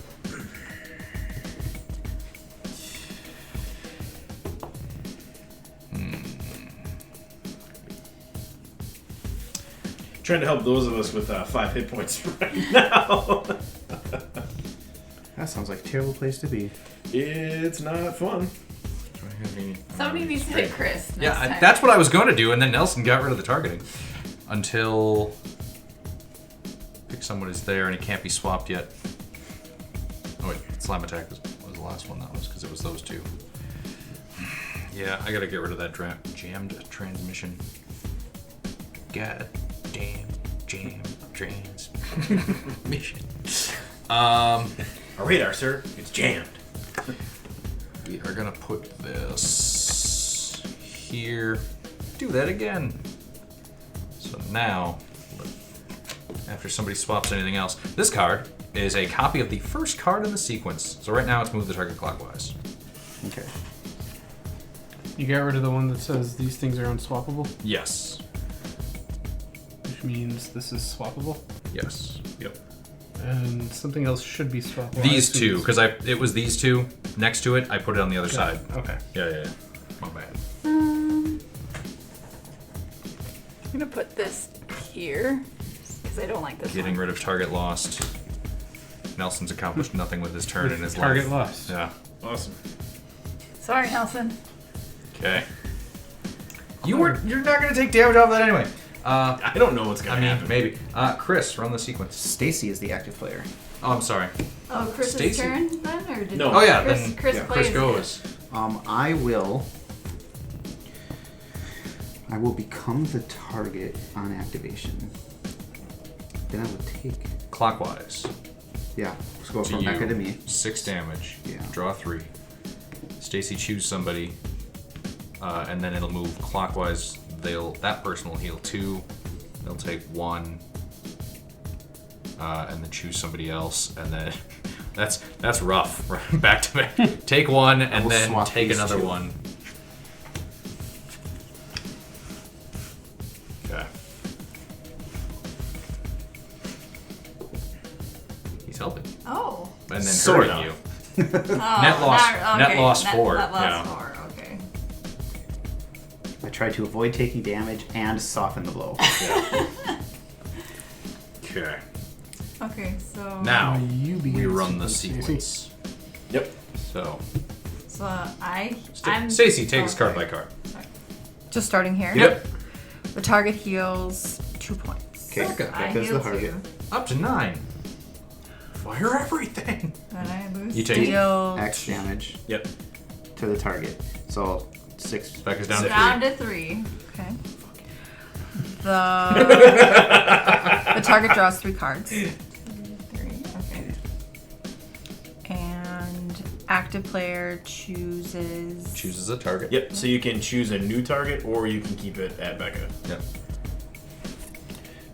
Trying to help those of us with 5 hit points right now. That sounds like a terrible place to be. It's not fun. Do I have any? Somebody needs to hit Chris. Next Yeah, time. that's what I was going to do, and then Nelson got rid of the targeting. Until... Pick someone who's there, and he can't be swapped yet. Oh wait, slam attack was the last one that was, because it was those two. Yeah, I gotta get rid of that jammed transmission. God damn jammed transmission. Our radar, sir. It's jammed. We are gonna put this here. Do that again. So now, after somebody swaps anything else, this card is a copy of the first card in the sequence. So right now it's move the target clockwise. Okay. You got rid of the one that says these things are unswappable, Yes. which means this is swappable, Yes. Yep. and something else should be swappable. These two, because it was these two next to it. I put it on the other side. Okay. Yeah. My bad. I'm gonna put this here because I don't like this Getting one. rid of target lost. Nelson's accomplished nothing with his turn in his Target life. lost. Yeah. Awesome. Sorry, Nelson. Okay. You're not gonna take damage off that anyway. I don't know what's I gonna mean, happen. maybe. Chris, run the sequence. Stacy is the active player. Oh, I'm sorry. Oh, Chris's Stacy. turn then, or did No. Oh yeah, Chris, then Chris yeah, plays Chris goes. I will become the target on activation. Then I will take. Clockwise. Yeah, let's go To from you. Becca to me. 6 damage. Yeah. Draw 3. Stacy, choose somebody, and then it'll move clockwise. That person will heal 2. They'll take 1, and then choose somebody else, and then that's rough. Back to back. Take 1, and will then swap take these another 2. 1. Okay. He's helping, Oh. and then Sorta. hurting you. Oh, Net loss- net loss 4, Net loss yeah. 4. Okay. I try to avoid taking damage and soften the blow. Yeah. Okay. Okay. So. Now you begin we the run the sequence, sequence. Yep. So, So I'm. Stacy, take this oh, card by sorry. card. Just starting here. Yep. The target heals 2 points. Okay, Becca. I Becca's heal the target. 2. Up to 9. Fire everything. Then I lose. You take- Deal X damage Yep. to the target. So 6. Becca's down to Down 3. to 3. Okay. The the target draws 3 cards, 3. Okay. and active player chooses. Chooses a target. Yep. So you can choose a new target, or you can keep it at Becca. Yep.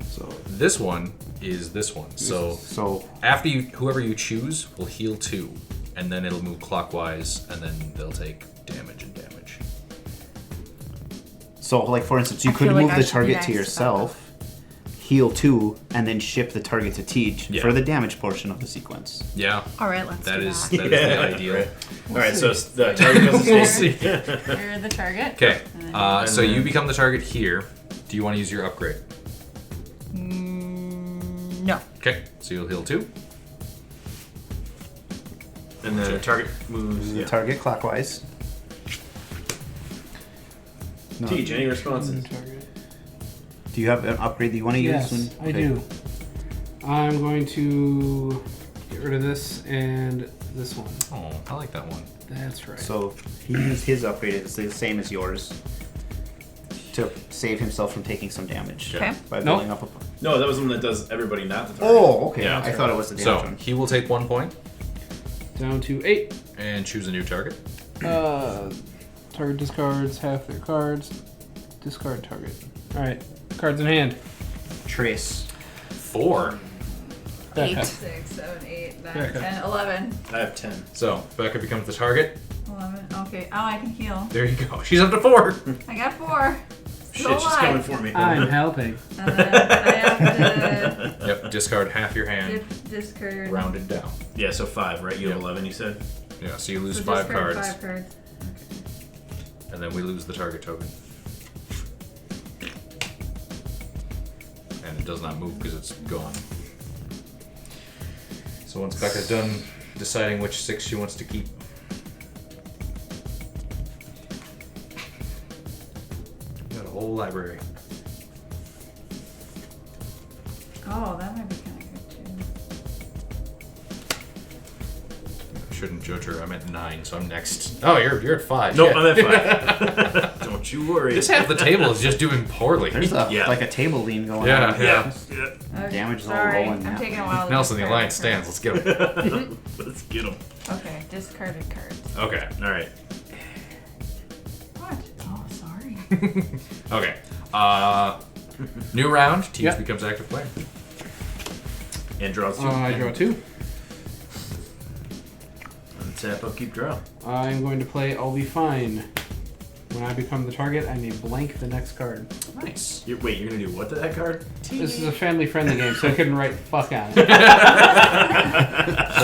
So this one is this one. So after whoever you choose will heal 2, and then it'll move clockwise, and then they'll take damage and damage. So, like for instance, you I could feel like move I the should be target nice to about yourself, heal 2, and then ship the target to Tej Yeah. for the damage portion of the sequence. Yeah. All right, let's That do is that. the ideal. Right. All right. So the target goes to We'll Stacy. see. You're the target. Okay. And So you become the target here. Do you want to use your upgrade? No. Okay. So you'll heal 2. And the target moves. The Yeah. target clockwise. No. Tej, any responses? Do you have an upgrade that you want to Yes, use? I do. I'm going to get rid of this and this one. Oh, I like that one. That's right. So he used his upgrade. It's the same as yours to save himself from taking some damage. Okay. By Nope. building up a. No, that was the one that does everybody, not the target. Oh, okay. Yeah. I thought it was the damage So one. he will take 1 point Down to 8. and choose a new target. Target discards half their cards. Discard target. Alright. Cards in hand. Trace. 4. Becca. 8. 6, 7, 8, 9, Becca. 10, 11. I have 10. So Becca becomes the target. 11. Okay. Oh, I can heal. There you go. She's up to 4. I got 4. Shit, Still she's alive. coming for me. I'm helping. And then I have to Yep. Discard half your hand, discard. rounded down. Yeah, so 5, right? You have Yep. 11, you said? Yeah. So you lose So 5 discard cards, 5 cards. and then we lose the target token. And it does not move because it's gone. So once Becca's done deciding which 6 she wants to keep, whole library. Oh, that might be kind of good too. I shouldn't judge her. I'm at 9, so I'm next. Oh, you're at 5. Nope, Shit. I'm at 5. Don't you worry. This half the table is just doing poorly. There's like a table lean going Yeah, on. yeah. Okay, Damage is all sorry, rolling I'm now. taking a while. to Nelson, the discard alliance cards. stands. Let's get him. Let's get him. Okay, discarded cards. Okay. All right. What? Oh, sorry. Okay. New round. Teach Yep. becomes active player. And draws 2. I draw 2. Untap, upkeep, draw. I'm going to play I'll Be Fine. When I become the target, I may blank the next card. Nice. Wait, you're gonna do what to that card? This is a family-friendly game, so I couldn't write fuck on it. The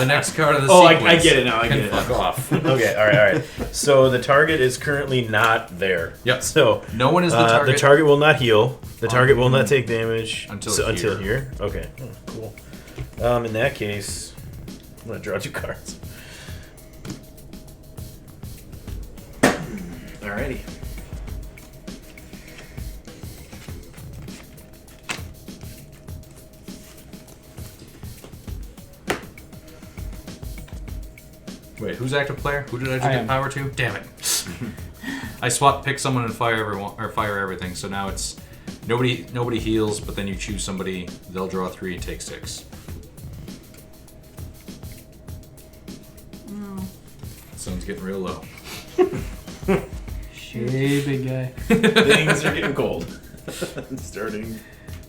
next card of the Oh, sequence. I get it now. I can get it. fuck off. Okay, all right. So the target is currently not there. Yep. So No one is the target. The target will not heal. The target will not take damage Until here. Okay, cool. In that case, I'm gonna draw 2 cards. Alrighty. Wait, who's active player? Who did I just I give am. power to? Damn it. I pick someone and fire everyone or fire everything. So now it's nobody heals, but then you choose somebody. They'll draw 3 and take 6. Sun's getting real low. Hey, big guy. Things are getting cold. Starting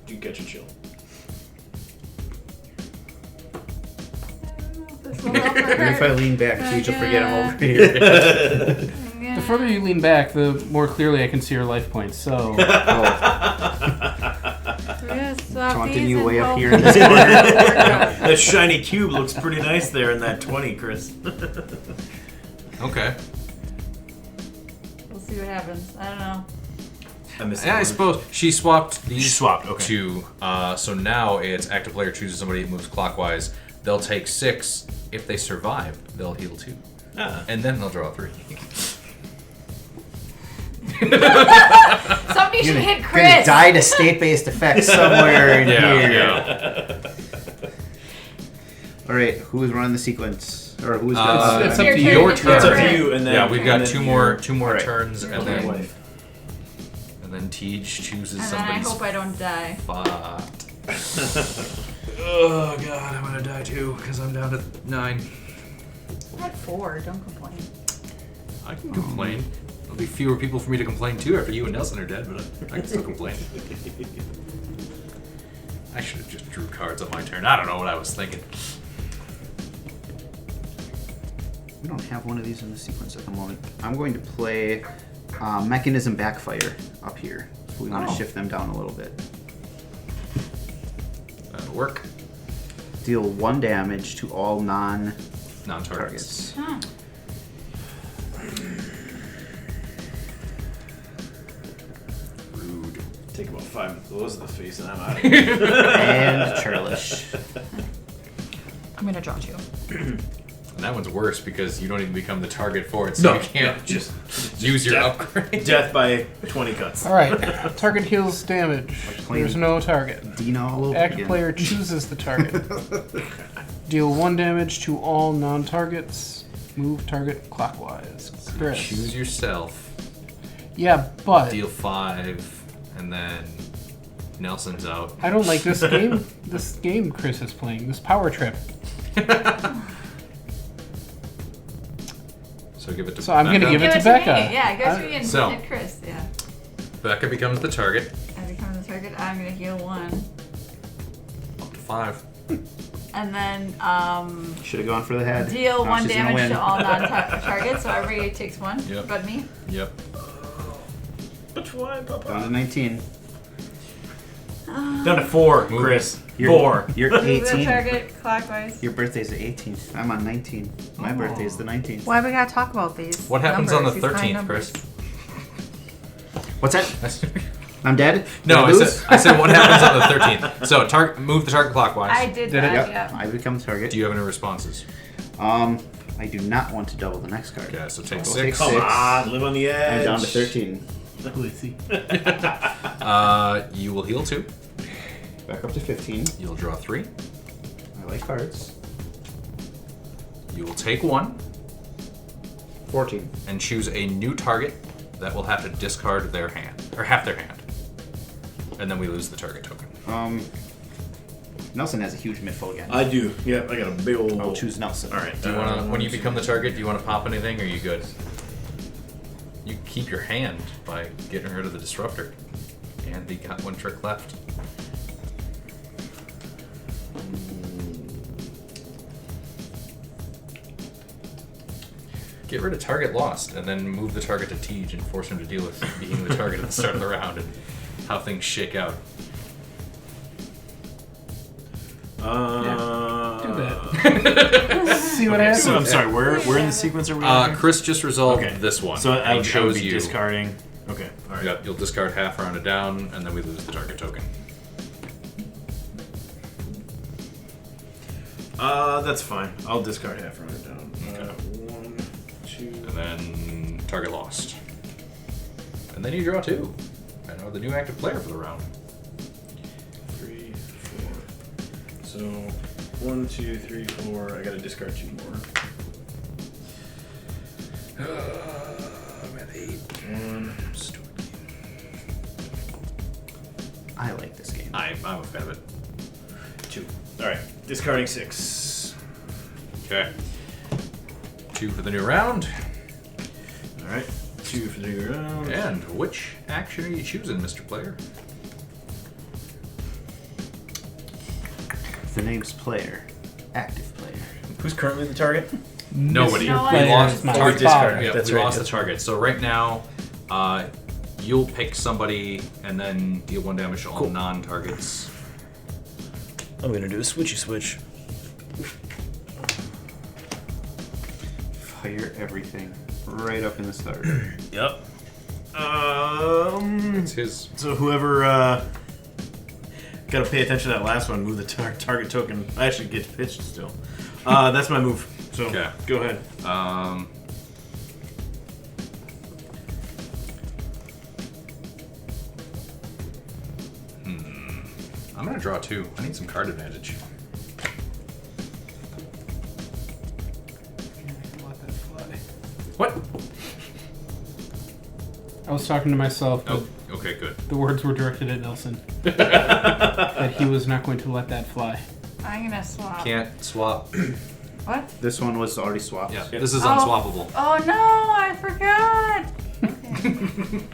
to catch a chill. Even if I lean back, please you'll forget I'm over here. The further you lean back, the more clearly I can see your life points. So, Taunting you way up here in this corner. That shiny cube looks pretty nice there in that 20, Chris. Okay. We'll see what happens. I don't know. Yeah, I suppose she swapped these She swapped, okay. two. So now it's active player chooses somebody that moves clockwise. They'll take 6. If they survive, they'll heal 2. Ah. And then they'll draw 3. Somebody should hit Gonna Chris. die to state-based effects somewhere in here. yeah. All right, who's running the sequence, or who's it's up Your to turn, you. Your it's turn. It's up to you, and then Yeah, we've got and then two more Alright. turns, and my then wife. Tej chooses And then I somebody's hope I don't die. spot. Oh god, I'm gonna die too because I'm down to 9. I'm at 4. Don't complain. I can complain. There'll be fewer people for me to complain to after you and Nelson are dead, but I can still complain. I should have just drew cards on my turn. I don't know what I was thinking. We don't have one of these in the sequence at the moment. I'm going to play Mechanism Backfire up here. So we want to shift them down a little bit. That'll work. Deal 1 damage to all non-targets. Non-targets. Huh. Rude. Take about 5 blows to the face, and I'm out of here. And Churlish. I'm gonna draw 2. And that one's worse because you don't even become the target for it, so you can't just use your upgrade. Death by 20 cuts. all right. Target heals damage. playing- There's no target. Dina all over Active again. player chooses the target. Deal 1 damage to all non-targets. Move target clockwise. Chris. Choose yourself. Yeah, but Deal 5, and then Nelson's out. I don't like this game. This game Chris is playing. This power trip. So give it to So I'm gonna Becca. give it Give to it to Becca. me. Yeah, give it to me and So- hit Chris. Yeah. Becca becomes the target. I become the target. I'm gonna heal 1. Up to 5. And then Should have gone for the head. deal Now 1 she's gonna damage win. to all non-targets. So everybody takes 1. Yep. But me. Yep. Which one, Papa? Down to 19. Down to 4, Move. Chris. You're- 4. You're Move the 18. target clockwise. Your birthday's the 18th. I'm on 19. My birthday is the 19th. Why we gotta talk about these? What happens on the numbers, these high 13th, numbers? Chris? What's that? I'm dead? No, Did I lose? said what happens on the 13th. So move the target clockwise. I did Did it? that. Yep. Yeah. I become target. Do you have any responses? I do not want to double the next card. Okay, so take I'll 6. take Come 6. on, live on the edge. I'm down to 13. Who is he? You will heal 2. Back up to 15. You'll draw 3. I like cards. You will take 1 14. and choose a new target that will have to discard their hand, or half their hand. And then we lose the target token. Nelson has a huge midfold again. I do. Yep, I got a big old. I'll choose Nelson. All right. Do you want to, when you become the target, do you want to pop anything, or are you good? You keep your hand by getting rid of the disruptor. And he got 1 trick left. Get rid of target lost, and then move the target to Tej and force him to deal with being the target at the start of the round and how things shake out. Do that. See what happens. So I'm sorry. Where in the sequence are we? at here? Chris just resolved Okay. this one. So I and would chose be you. discarding. Okay. All right. Yep, you'll discard half rounded down, and then we lose the target token. That's fine. I'll discard half rounded down. Okay. 1, 2. And then target lost. And then you draw 2. And are the new active player for the round. 3, 4. So 1, 2, 3, 4. I gotta discard 2 more. I'm at 8. 1. Stupid. I like this game. I'm a fan of it. 2. All right. Discarding 6. Okay. 2 for the new round. All right. 2 for the new round. And which action are you choosing, Mr. Player? The name's player. Active player. Who's currently the target? Nobody. No We one. lost My target. father. Yeah, That's we right, lost the that's target. So right now, you'll pick somebody and then deal 1 damage to all Cool. non-targets. I'm gonna do a switchy switch. Fire everything. Right up in the starter. Yep. It's his. So whoever gotta pay attention to that last one. Move the target token. I actually get pitched still. That's my move. So Okay. go ahead. I'm gonna draw 2. I need some card advantage. Let that fly. What? I was talking to myself, but Oh, okay, good. the words were directed at Nelson. That he was not going to let that fly. I'm gonna swap. Can't swap. What? This one was already swapped. Yeah, this is unswappable. Oh no, I forgot. Okay.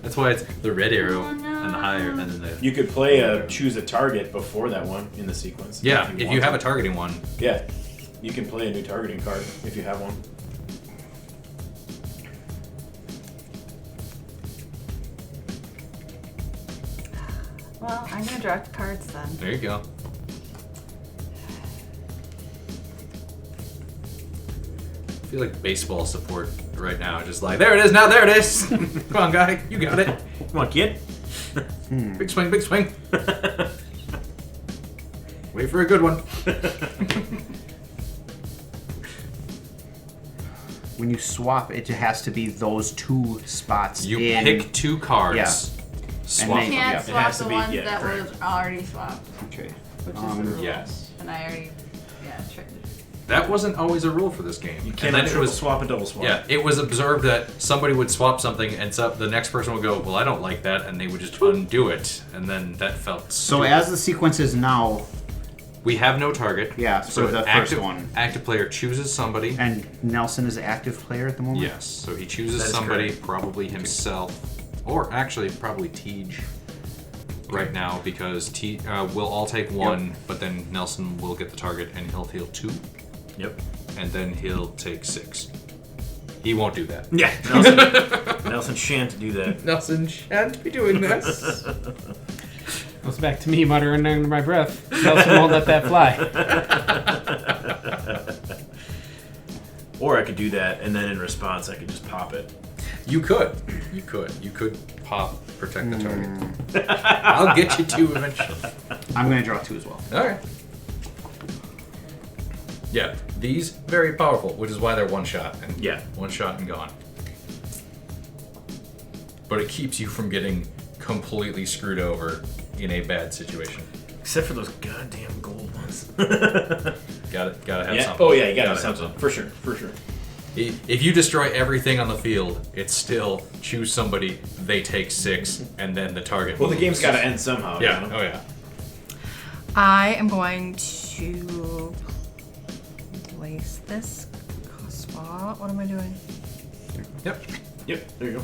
That's why it's the red arrow Oh, no. and the higher, and then the. You could play a choose a target before that one in the sequence. Yeah, if you want have a to. targeting one. Yeah, you can play a new targeting card if you have one. Well, I'm gonna draw cards then. There you go. I feel like baseball support right now. Just like, there it is, now there it is. Come on, guy, you got it. Come on, kid. Big swing, big swing. Wait for a good one. When you swap, it has to be those 2 spots. You in... pick 2 cards. Yeah. Swap And them. Can't yeah, it swap has to the be- ones yeah, that correct. was already swapped, Okay. which is the rule. Yes. And I already, tried. That wasn't always a rule for this game. You And cannot then it triple was swap and double swap. Yeah, it was observed that somebody would swap something, and so the next person would go, "Well, I don't like that," and they would just undo it, and then that felt. So stupid. as the sequence is now, we have no target. Yeah, so the active, first one. Active player chooses somebody. and Nelson is active player at the moment? Yes, so he chooses That is somebody, correct. probably himself, or actually probably Tej right now, because we'll all take 1, but then Nelson will get the target, and he'll heal 2, Yep. and then he'll take 6. He won't do that. Yeah. Nelson, Nelson shan't do that. Nelson shan't be doing this. Goes back to me muttering under my breath. Nelson won't let that fly. Or I could do that, and then in response, I could just pop it. You could pop, protect the target. I'll get you 2 eventually. I'm going to draw 2 as well. Okay. Yeah, these very powerful, which is why they're 1 shot and Yeah. 1 shot and gone. but it keeps you from getting completely screwed over in a bad situation. Except for those goddamn gold ones. Gotta have Yeah. something. Oh yeah, you gotta have have something. For sure. If you destroy everything on the field, it's still choose somebody, they take 6, and then the target Well, the moves. game's gotta end somehow. Yeah, You know? oh yeah. I am going to place this spot. What am I doing? Yep. Yep. There you go.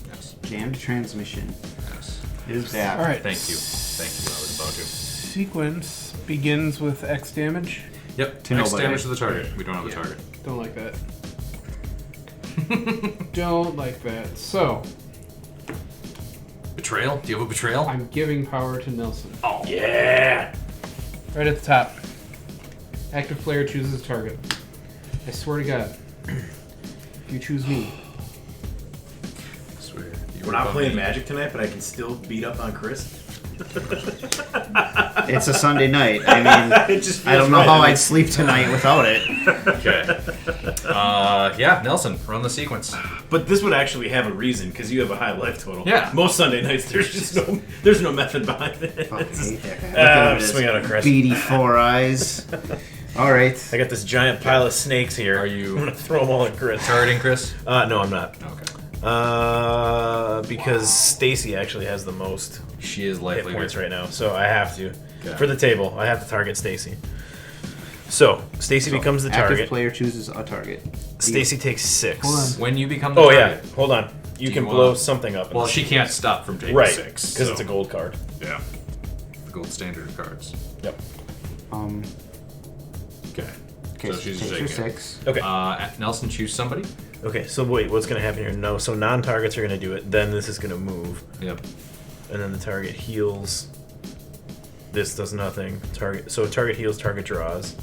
Yes. Jammed transmission Yes. is back. All right. Thank you. I was about to. Sequence begins with X damage. Yep. To Next nobody. damage to the target. We don't have a Yeah. target. Don't like that. Don't like that. So, Betrayal? Do you have a betrayal? I'm giving power to Nelson. Oh. Yeah. Right at the top. Active player chooses a target. I swear to God, if you choose me, I swear. We're not playing Magic tonight, but I can still beat up on Chris. It's a Sunday night. I mean, It just I don't feels know right. how I'd sleep tonight without it. Okay. Yeah, Nelson, run the sequence. But this would actually have a reason because you have a high life total. Yeah. Most Sunday nights, there's no method behind it. Fuck, I hate that guy. Look I'm at his swinging on a crest. beady 4 eyes. All right. I got this giant pile of snakes here. Are you- I'm gonna throw them all at Chris. Targeting Chris? No, I'm not. Okay. Because Stacy actually has the most She is hit likely points to. right now, so I have to. Okay. For the table, I have to target Stacy. So Stacy becomes the Active target. player chooses a target. Stacy takes 6. Hold on. When you become the Oh yeah, target. hold on. You Do can you blow want- something up. in Well, this. she can't stop from taking right 6. because so- it's a gold card. Yeah. The gold standard of cards. Yep. Okay. Okay, So she's take your taking it. 6. Okay. Nelson, choose somebody. Okay. So wait, what's gonna happen here? No. So non-targets are gonna do it. Then this is gonna move, Yep. and then the target heals. This does nothing. Target. So target heals. Target draws.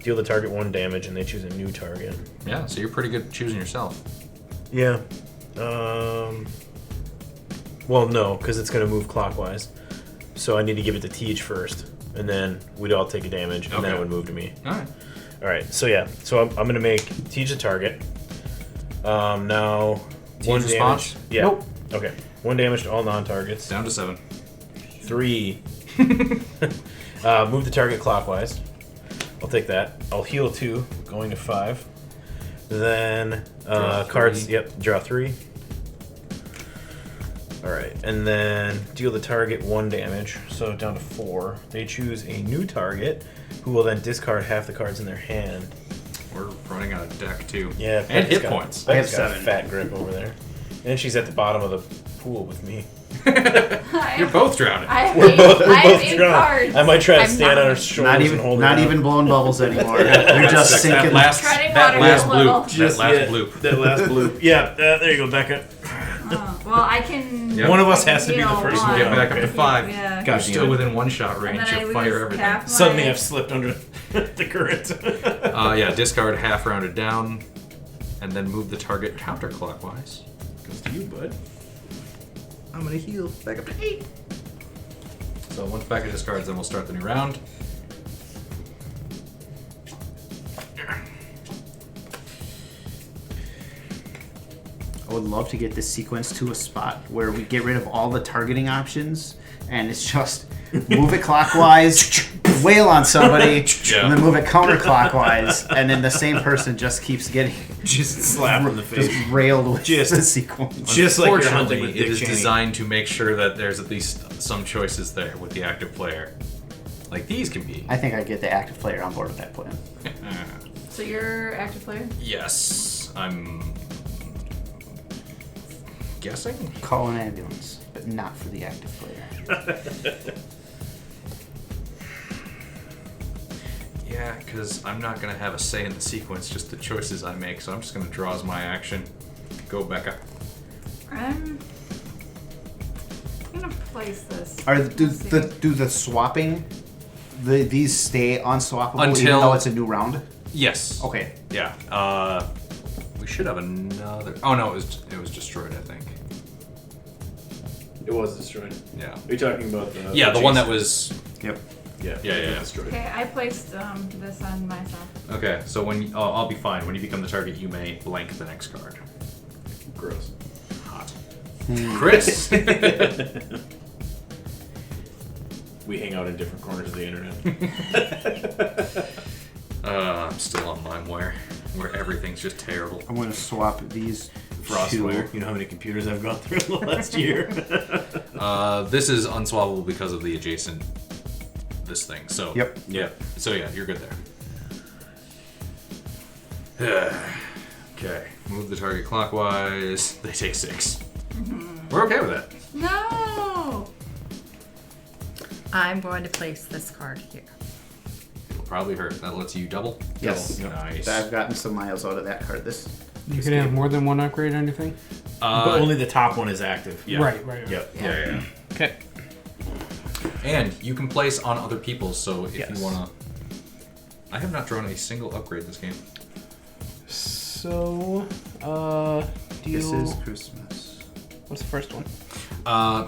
Deal the target 1 damage, and they choose a new target. Yeah, so you're pretty good at choosing yourself. Yeah. Well, no, because it's going to move clockwise. So I need to give it to Teach first, and then we'd all take a damage, and then Okay. it would move to me. All right. All right. So yeah. So I'm going to make Teach a target. Now Teach 1 response? damage. Yeah. Nope. Okay. 1 damage to all non-targets. Down to 7. 3. Move the target clockwise. I'll take that. I'll heal 2, going to 5. Then Draw cards. 3. Yep, draw 3. All right, and then deal the target 1 damage, so down to 4. They choose a new target, who will then discard half the cards in their hand. We're running out of deck, too. Yeah, And Becca's hit got- points. I have Becca's got a 7. fat grip over there, and she's at the bottom of the pool with me. You're both drowning. I have We're eight, both I have 8 drunk. cards. I might try to I'm stand not. on her shoulders and hold her Not down. even blowing bubbles anymore. You're just that sinking. last, Treading that water last a little. bloop. Just that last yet. bloop. That last bloop. Yeah, there you go, Becca. Oh, well, I can. Yep. One of us I has to be the heal first one. one. Get back up to 5. Yeah. You're God still damn it. within 1-shot And range. then I You'll lose fire everything. half my- Suddenly I've slipped under the current. Yeah, discard half rounded down, and then move the target counterclockwise. Goes to you, bud. I'm gonna heal back up to 8. So once Becca discards, then we'll start the new round. I would love to get this sequence to a spot where we get rid of all the targeting options and it's just move it clockwise, wail on somebody, Yeah. and then move it counterclockwise, and then the same person just keeps getting Just slap in the face. just railed with Just- the sequence. Just like you're hunting Unfortunately, with it Dick is Cheney. designed to make sure that there's at least some choices there with the active player. Like these can be. I think I'd get the active player on board with that plan. So you're active player? Yes, I'm guessing. Call an ambulance, but not for the active player. Yeah, because I'm not going to have a say in the sequence, just the choices I make, so I'm just going to draw as my action. Go, Becca. I'm gonna place this. Do Let's see. the swapping, these stay unswappable even Until- though it's a new round? Yes. Okay. Yeah. We should have another. Oh no, it was destroyed, I think. It was destroyed. Yeah. Are you talking about the? Yeah, the one that was. Yep. Yeah. Yeah. Destroyed. Okay, I placed this on myself. Okay, so when I'll be fine. When you become the target, you may blank the next card. Gross. Hot. Chris. We hang out in different corners of the internet. I'm still on LimeWire, where everything's just terrible. I'm gonna swap these Frostware. You know how many computers I've gone through in the last year? This is unswappable because of the adjacent this thing. So Yep. yeah. So yeah, you're good there. Okay, move the target clockwise. They take 6. We're okay with that. No! I'm going to place this card here. It'll probably hurt. That lets you double. Yes. Double. Nice. I've gotten some miles out of that card. You can have more than one upgrade or anything? But only the top one is active. Yeah. Right. Yep. Yeah. Okay. And you can place on other people's. So if Yes. you wanna, I have not drawn a single upgrade this game. So, deal. This is Christmas. What's the first one?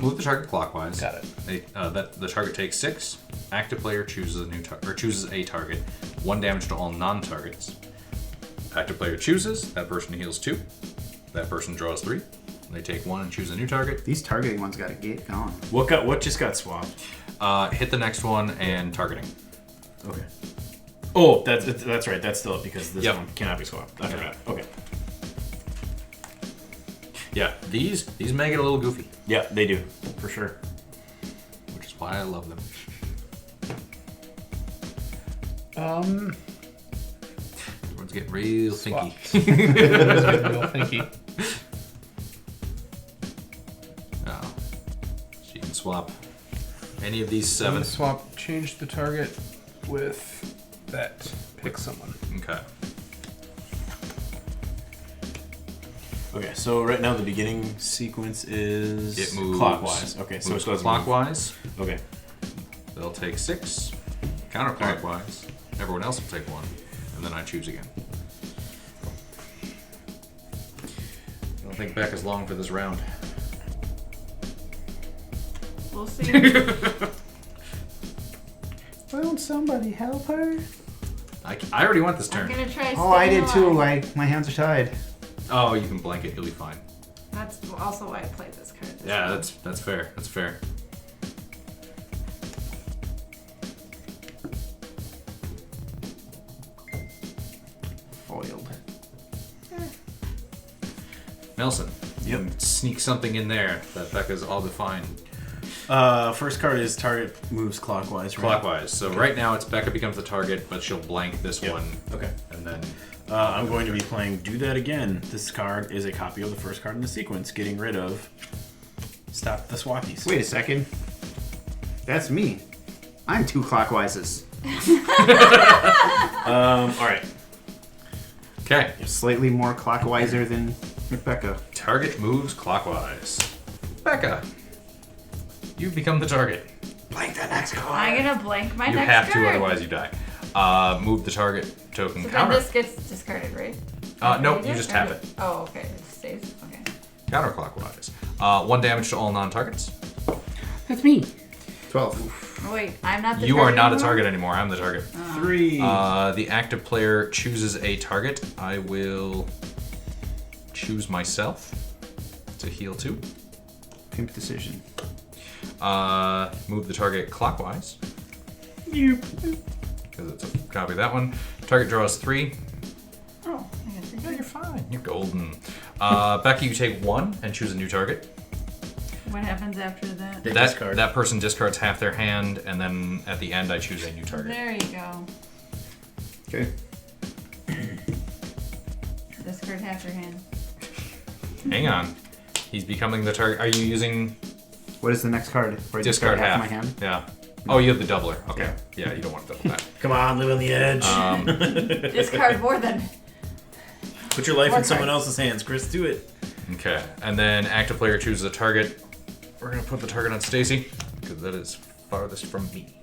Move the target clockwise. Got it. The target takes 6. Active player chooses a chooses a target. 1 damage to all non-targets. Active player chooses. That person heals 2. That person draws 3. They take 1 and choose a new target. These targeting ones got to get gone. What just got swapped? Hit the next one and targeting. Okay. Oh, that's right. That's still up because this Yep. one cannot be swapped. I forgot. Okay. Yeah, these make it a little goofy, Yeah, they do for sure. which is why I love them. Everyone's getting real thinky. Real thinky. Oh, so you can swap any of these I'm 7. gonna swap, change the target with that. Pick someone. Okay. Okay, so right now the beginning sequence is It moves clockwise. Okay, so moves it goes clockwise. Okay. They'll take 6. Counterclockwise. Everyone else will take 1, and then I choose again. I don't think Becca's long for this round. We'll see. Won't somebody help her? I already want this I'm turn. gonna try. Oh, I staying did too. alive. My hands are tied. Oh, you can blank it. You'll be fine. That's also why I played this card. Yeah, that's fair. That's fair. Foiled. Nelson, you Yep. can sneak something in there that Becca's all defined. First card is target moves clockwise. Right? Clockwise. So right now it's Becca becomes the target, but she'll blank this Yep. one, Okay. and then I'm going to be playing Do That Again. This card is a copy of the first card in the sequence, getting rid of Stop the Swappies. Wait a second. That's me. I'm 2 clockweises. All right. okay. Slightly more clockwiser than Rebecca. Target moves clockwise. Becca, you've become the target. Blank the next card. I'm gonna blank my You next have to, card. otherwise you die. Move the target token So then counter. this gets discarded, right? No, Right? you just Or tap do- it. Oh, okay. It stays. Okay. Counterclockwise. 1 damage to all non-targets. That's me. 12. Oh, wait, I'm not the You are target not a anymore? target anymore. I'm the target. 3. The active player chooses a target. I will choose myself to heal 2. Pimp decision. Move the target clockwise. Because it's a copy of that one. Target draws 3. Oh, I guess Yeah, you're fine. You're golden. Becky, you take 1 and choose a new target. What happens after that? They discard. That person discards half their hand, and then at the end, I choose a new target. There you go. Okay. Discard half your hand. Hang on. He's becoming the target. Are you using What is the next card? Where I discard half? my hand? Yeah. Oh, you have the doubler. Okay. Yeah, you don't want to double that. Come on, live on the edge. Discard more than. Put your life More in someone cards. else's hands, Chris. Do it. Okay. And then active player chooses a target. We're going to put the target on Stacy, because that is farthest from me.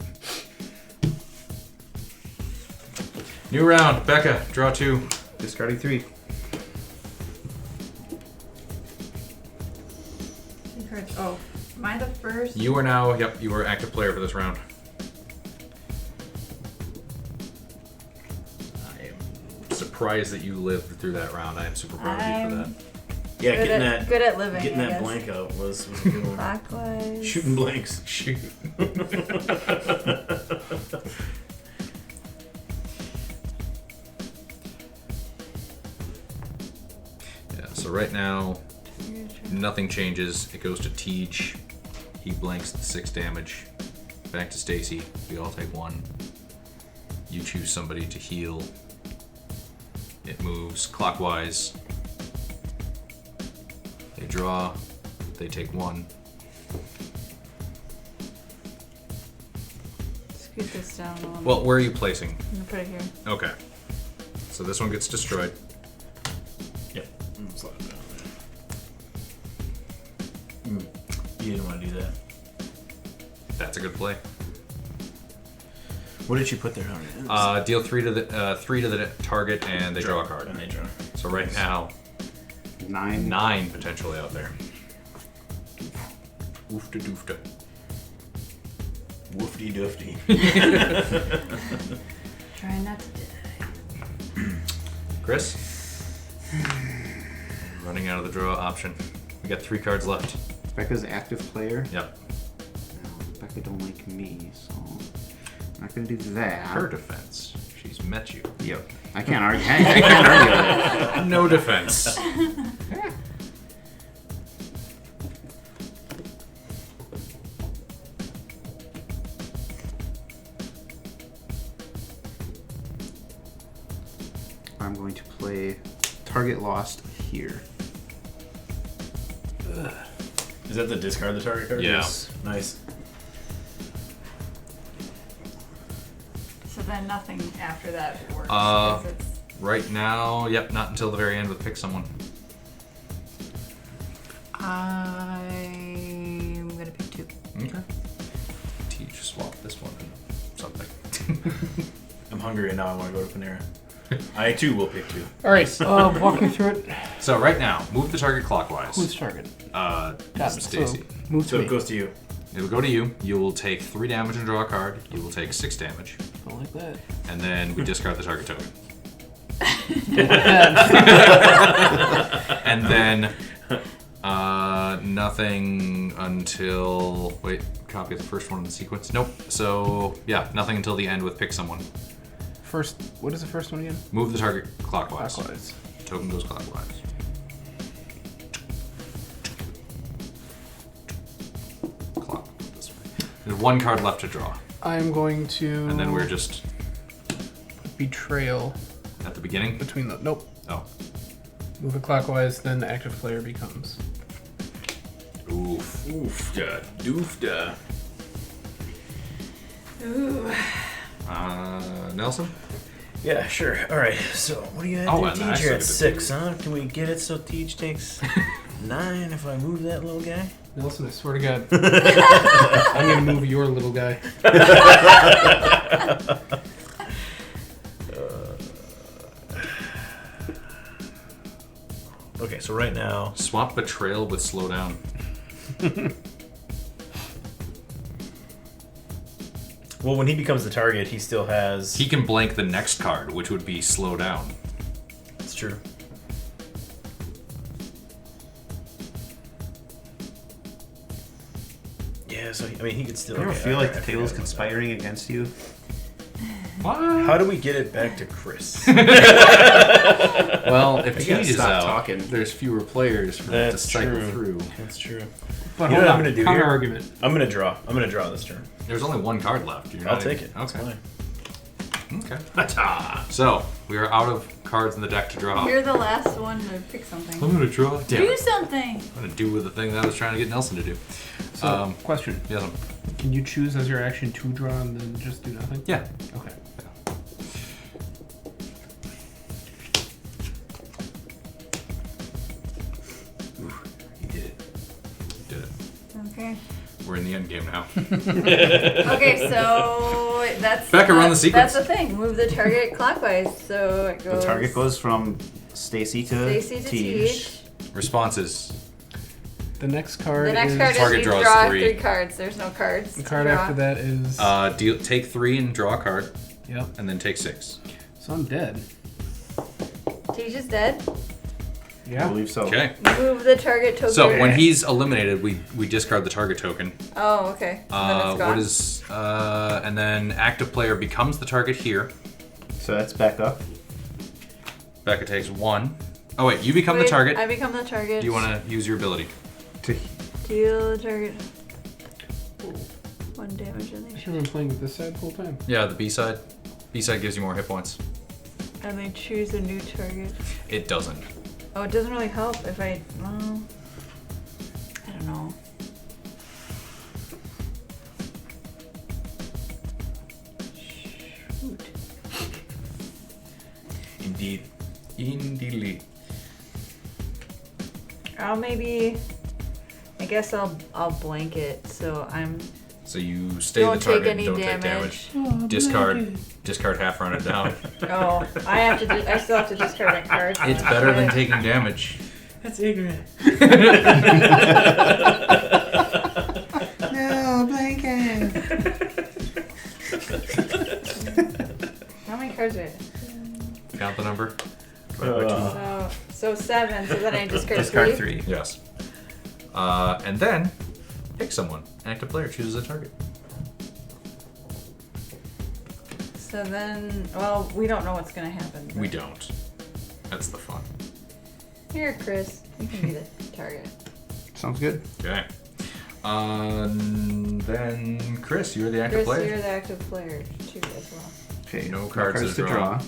New round. Becca, draw 2. Discarding 3. Cards. Oh, am I the first? You are now, yep, you are active player for this round. I am surprised that you lived through that round. I am super proud of you for that. Yeah, Good getting at, that good at living. getting I that guess. blank out was a good one. Clockwise. Shooting blanks. Shoot. Yeah, so right now, nothing changes. It goes to Tej. He blanks the 6 damage. Back to Stacy. We all take 1. You choose somebody to heal. It moves clockwise. They draw. They take 1. Scoot this down a little. Well, where are you placing? I'm gonna put it here. Okay. So this one gets destroyed. Yep. Slide it down there. You didn't want to do that. That's a good play. What did you put there, Howard? Deal 3 to the target, and they draw a card. And they draw. So right now, 9. 9 potentially out there. Oofta doofta. Woofty doofty. Try not to die. Chris? Running out of the draw option. We got 3 cards left. Becca's active player. Yep. Becca don't like me, so I'm not gonna do that. Her defense. She's met you. Yep. I can't argue. I can't argue with it. No defense. I'm going to play target lost here. Is that the discard the target card? Yeah. Yes. Nice. So then nothing after that works. Uh, 'cause it's- Right now, yep, not until the very end with pick someone. I'm gonna pick 2. Okay. Teach swap this one and something. I'm hungry and now I want to go to Panera. I too will pick 2. All right, walk me through it. So right now, move the target clockwise. Who's target? Got Got it. Stacy. So move to So me. it goes to you. It will go to you. You will take 3 damage and draw a card. You will take 6 damage. Don't like that. And then we discard the target token. And then nothing until... Wait, copy the first one in the sequence. Nope. So, yeah, nothing until the end with pick someone. First, what is the first one again? Move the target clockwise. Clockwise. Token goes clockwise. Clock this way. There's 1 card left to draw. I'm going to. And then we're just betrayal at the beginning. between the. Nope. Oh. Move it clockwise, then the active player becomes. Oof. Oofda. Doofda. Ooh. Nelson? Yeah, sure. Alright, so what do you have Oh, there? and I Teach, still you're get at to 6, huh? Can we get it so Teach takes 9 if I move that little guy? Nelson, I swear to God. I'm going to move your little guy. Okay, so right now... Swap betrayal with slow down. Well, when he becomes the target, he still has... He can blank the next card, which would be slow down. That's true. Yeah, so, I mean, he could still... You ever okay, feel like the I forgot table's about conspiring against you? What? that. How do we get it back to Chris? Well, if You gotta Teej is stop out, talking. there's fewer players for it to That's cycle true. through. That's true. But You hold know what I'm on, gonna do counter here? argument. I'm gonna draw. I'm gonna draw this turn. There's only 1 card left. You're I'll not take even- it. It's Okay. fine. Okay. Ta-ta! So, we are out of cards in the deck to draw. You're the last one to pick something. I'm gonna draw. Damn Do it. something. I'm gonna do with the thing that I was trying to get Nelson to do. So, question. Yeah. Can you choose as your action to draw and then just do nothing? Yeah. Okay. He did it. Did it. Okay. We're in the end game now. Okay, so that's Becca, run the sequence. That's the thing. Move the target clockwise, so it goes. The target goes from Stacy to Stacy to Tej. Tej. Responses. The next card The next is. card is Target you draws draw 3. 3 cards. There's no cards. The to card draw. after that is. Take 3 and draw a card, Yep. and then take 6. So I'm dead. Tej is dead. I Yeah. believe so. Okay. Move the target token. So when he's eliminated, we discard the target token. Oh, okay. So then it's gone. What is and then active player becomes the target here. So that's back up. Becca takes 1. Oh wait, you become the Wait, target. I become the target. Do you want to use your ability? To Deal the target 1 damage and I they should have been playing with this side the whole time. Yeah, the B side. B side gives you more hit points. and they choose a new target. It doesn't. Oh, it doesn't really help if I. Well, I don't know. Shoot. Indeed. Indeed. I'll maybe. I guess I'll blanket. So I'm. So you stay Don't the take target any and don't damage. take damage. Discard half, run it down. Oh, I have to. I still have to discard my cards. It's better than taking damage. That's ignorant. no blanket. How many cards are it? Count the number. So 7. So then I discard, Discard 3. 3. Yes. And then pick someone. Active player chooses a target. So then, well, we don't know what's gonna happen. We don't. That's the fun. Here, Chris, you can be the target. Sounds good. Okay. Then Chris, you're the active Chris, player. you're the active player too as well. Okay. No cards to to draw.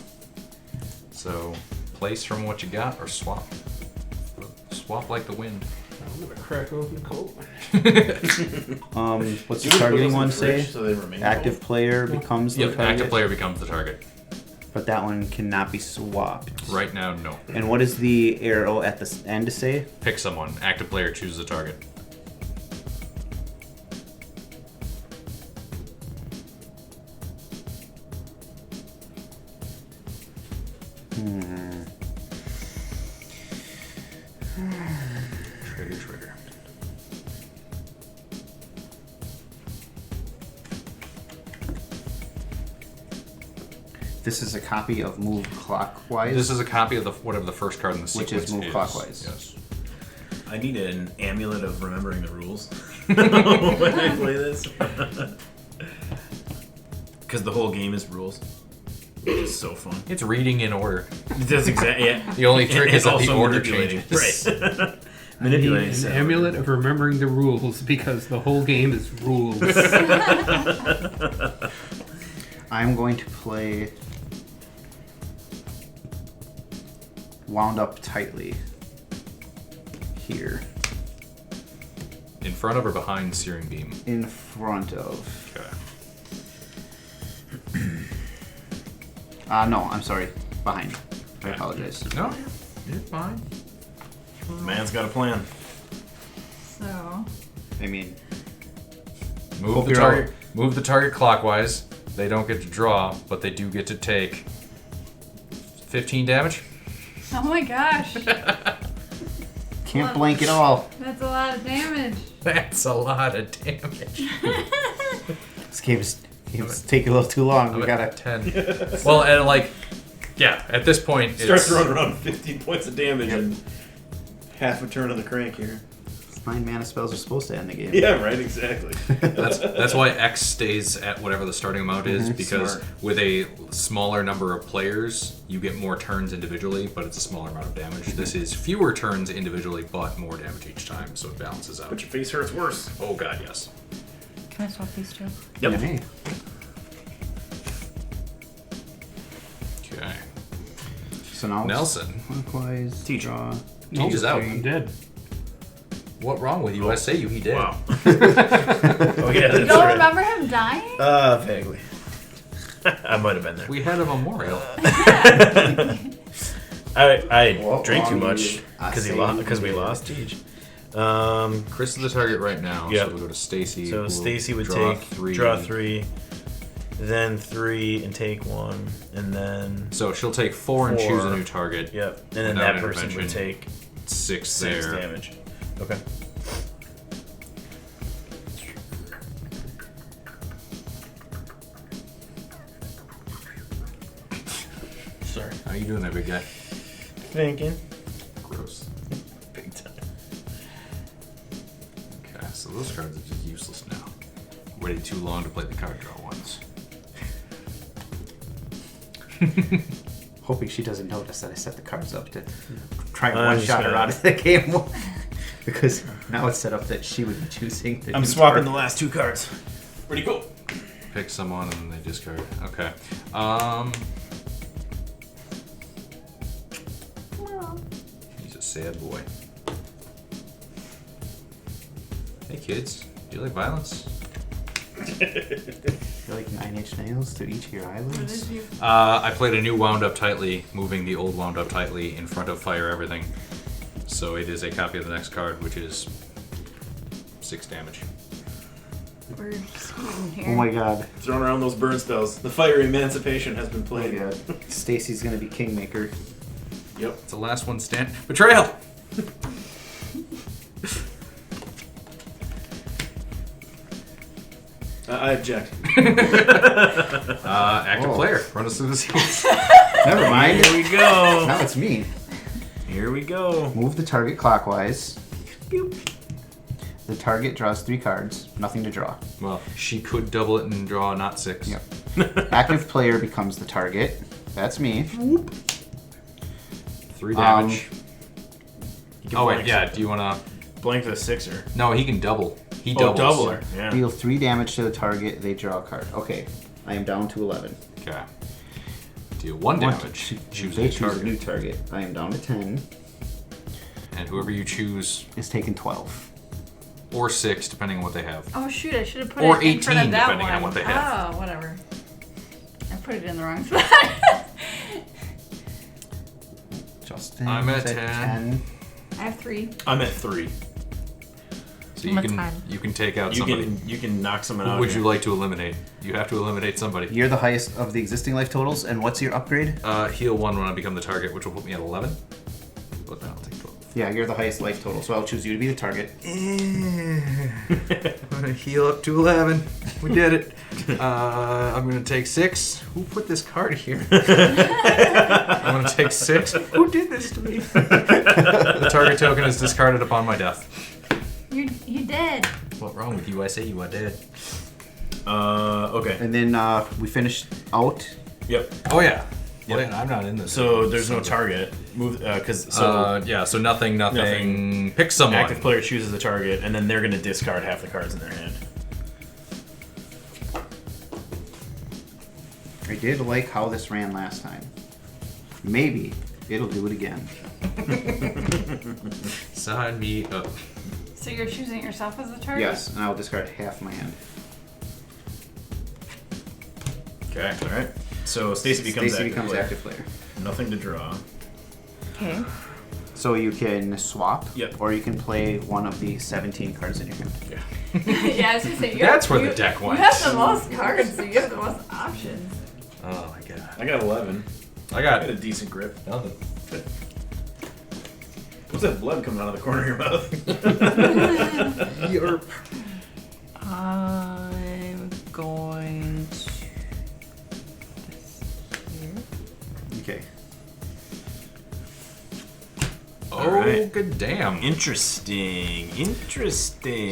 So place from what you got or swap. Swap like the wind. I'm gonna crack open the cold one. What's the targeting one say? So they remain Active player becomes the Yep, target. active player becomes the target. But that one cannot be swapped. Right now, no. And what does the arrow at the end to say? Pick someone. Active player chooses a target. Trigger. This is a copy of Move Clockwise. This is a copy of whatever the first card in the Which sequence is move clockwise. Yes. I need an amulet of remembering the rules when I play this. Because the whole game is rules. Which is so fun. It's reading in order. That's exactly, yeah. The only trick And is that the also order manipulating. changes. Right. I need Manipulating. an sound. amulet of remembering the rules because the whole game is rules. I'm going to play Wound Up Tightly here. In front of or behind Searing Beam? In front of. Okay. No, I'm sorry. Behind. I apologize. No, you're fine. Man's got a plan. So I mean, Move Hope the you're target. all- Move the target clockwise. They don't get to draw, but they do get to take 15 damage. Oh my gosh, can't blank it all. that's a lot of damage. That's a lot of damage. This game is taking a little too long. We I'm gotta. at 10. Well, and like, yeah, at this point, Starts it's to run around 15 points of damage and half a turn of the crank here. 9 mana spells are supposed to end the game. Yeah, right, exactly. that's why X stays at whatever the starting amount is, because smart. with a smaller number of players, you get more turns individually, but it's a smaller amount of damage. This is fewer turns individually, but more damage each time, so it balances out. But your face hurts worse. Oh god, yes. Can I swap these two? Yep. Yeah, hey. Okay. So now it's Nelson, Clockwise. Teach. Draw. Teach is out. I'm dead. What wrong with you? I say you, he did. Wow. Oh, yeah, You that's don't right. remember him dying? Vaguely. I might have been there. We had a memorial. I What drank too wrong much with I because say we you lost did. Teach. Chris is the target right now, Yep. so we'll go to Stacy. So who will Stacy would draw take 3. draw 3, then 3 and take 1, and then So she'll take 4 and choose a 4. new target. yep, and then Without that person would intervention. take 6 6 there. damage. Okay. Sorry. How you doing there, big guy? Thinking. Gross. cards are just useless now. Waited too long to play the card draw ones. Hoping she doesn't notice that I set the cards up to try and I'm one-shot just her gonna- out of the game. Because now it's set up that she would be choosing the I'm new swapping card. the last 2 cards. Pretty cool. Pick someone and then they discard. Okay. He's a sad boy. Hey kids, do you like violence? You're like 9-inch nails to each of your What eyelids. is you? I played a new Wound Up Tightly, moving the old Wound Up Tightly in front of Fire Everything. So it is a copy of the next card, which is 6 damage. We're squeezing here. Oh my god. Throwing around those burn spells. The Fire Emancipation has been Oh played. my god. Stacy's gonna be Kingmaker. Yep. It's the last one stand. Betrayal! I object. Active Oh. player. Run us through the sequence. Never mind. Here we go. Now it's me. Here we go. Move the target clockwise. The target draws 3 cards. Nothing to draw. Well, she could double it and draw not 6. Yep. Active player becomes the target. That's me. 3 damage. You can Oh wait, blank yeah. something. Do you wanna? Blank the 6er. No, he can double. He Oh, doubles. doubler. Yeah. Deal 3 damage to the target. They draw a card. Okay. I am down to 11. Okay. Deal 1 damage. Choose They a choose target. a new target. I am down to 10. And whoever you choose, Is taking 12. or 6, depending on what they have. Oh shoot! I should have put Or it in front 18, of that depending one. on what they have. Oh, whatever. I put it in the wrong spot. Justin. I'm at is 10. I have 3. I'm at 3. So I'm you at can 10. you can take out You somebody. can knock someone Who out. would here. you like to eliminate? You have to eliminate somebody. You're the highest of the existing life totals. And what's your upgrade? Heal 1 when I become the target, which will put me at 11. But then I'll take 12. Yeah, you're the highest life total. So I'll choose you to be the target. I'm gonna heal up to 11. We did it. I'm gonna take 6. Who put this card here? I'm gonna take 6. Who did this to me? The target token is discarded upon my death. You dead. What's wrong with you? I say you are dead. Okay. And then we finish out. Yep. Oh yeah. Yep. Well, I'm not in this. So there's no target. Move because yeah. So nothing. Nothing. Pick someone. active player chooses the target, and then they're going to discard half the cards in their hand. I did like how this ran last time. Maybe it'll do it again. Sign me up. So you're choosing yourself as the target? Yes, and I'll discard half my hand. Okay. All right. So Stacy becomes active player. player. Nothing to draw. Okay. So you can swap, Yep. or you can play one of the 17 cards in your hand. Yeah. Yeah, I was gonna say. That's where the deck went. You have the most cards, so you have the most options. Oh my god. I got 11. I I got got a decent grip. nothing. What's that blood coming out of the corner of your mouth? Yerp. I'm going to. Here. Okay. Oh, right. good damn. Interesting.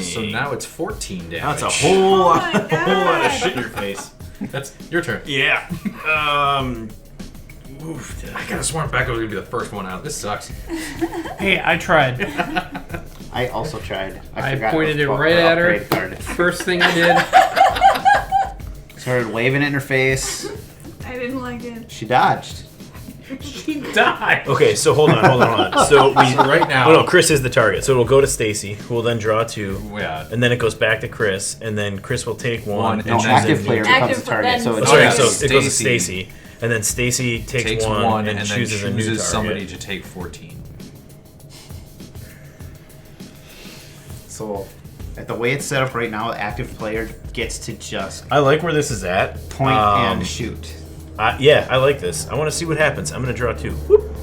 So now it's 14 damage. That's a whole lot, my a whole lot of God. shit in your face. That's your turn. Yeah. Oof. I could have sworn Becca was gonna be the first one out. This sucks. Hey, I tried. I also tried. I forgot pointed to it fuck right at her. upgrade Card. First thing I did. Started waving it in her face. I didn't like it. She dodged. She died. Okay, so hold on. So we right now- Oh no, Chris is the target. So it'll go to Stacy, who will then draw 2. Yeah. And then it goes back to Chris, and then Chris will take 1. One, and No, And choose then- a active new- player becomes Active, the target. then So it's Oh yeah, Stacy. so it goes to Stacy. Stacy, and then Stacy takes, Takes 1 one and then chooses a new chooses target. somebody to take 14. So, at the way it's set up right now, the active player gets to just I like where this is at. point and shoot. Yeah, I like this. I want to see what happens. I'm gonna draw 2. Whoop.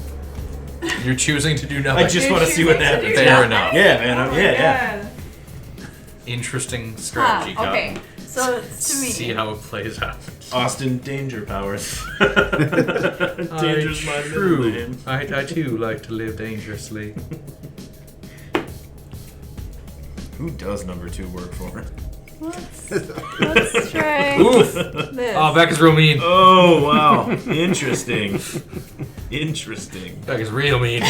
You're choosing to do nothing. I just want to see what happens. Fair enough. Yeah, man. Oh my yeah. God. Interesting strategy, Huh, Cup. okay, so it's to me. See how it plays out. Austin Danger Powers. Danger's my middle name. I too like to live dangerously. Who does number 2 work for? Let's try Oof. this. Oh, Becca's real mean. Oh, wow. Interesting. Interesting. Becca's real mean.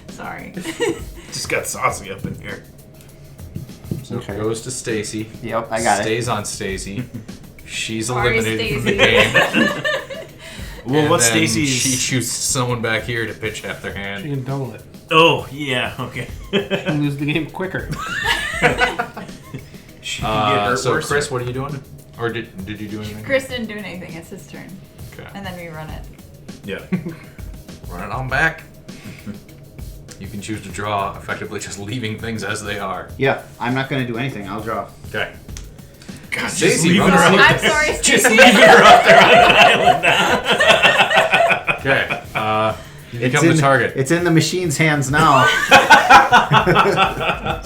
Sorry. Just got saucy up in here. So Okay. it goes to Stacy. Yep, I got it. Stays on Stacy. She's Sorry, eliminated from the Stacey. game. Well, And what's then Stacy's... She shoots someone back here to pitch half their You hand. can double it. Oh, yeah, okay. And lose the game quicker. She can get hurt So worse. Chris, what are you doing? Or did you do anything? Chris didn't do anything. It's his turn. Okay. And then we run it. Yeah. Run it on back. You can choose to draw, effectively just leaving things as they are. Yeah, I'm not going to do anything. I'll draw. Okay. God, Stacey, leave run her it. up. I'm sorry, Just Stacey. leaving her up there on an island now. Okay. You become the target. It's in the machine's hands now.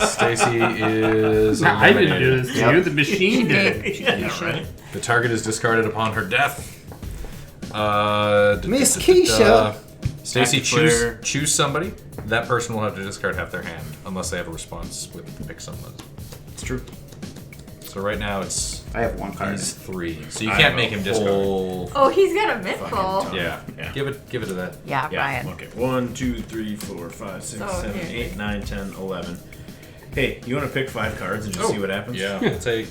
Stacy is No, I didn't do eliminated. this to Yep. you. The machine did it. Yeah, right. The target is discarded upon her death. Miss Keisha. Stacy, Active player. choose somebody. That person will have to discard half their hand unless they have a response with pick someone. It's true. So right now it's I have one card. these 3. So you I can't have make a him discard. whole Oh, he's got a fucking mythical. ton. Yeah. Yeah. Give it to that. Yeah, Yeah. Ryan. Okay. 1, 2, 3, 4, 5, 6, So, 7, here. 8, 9, 10, 11. Hey, you want to pick 5 cards and just see what happens? Yeah. We'll take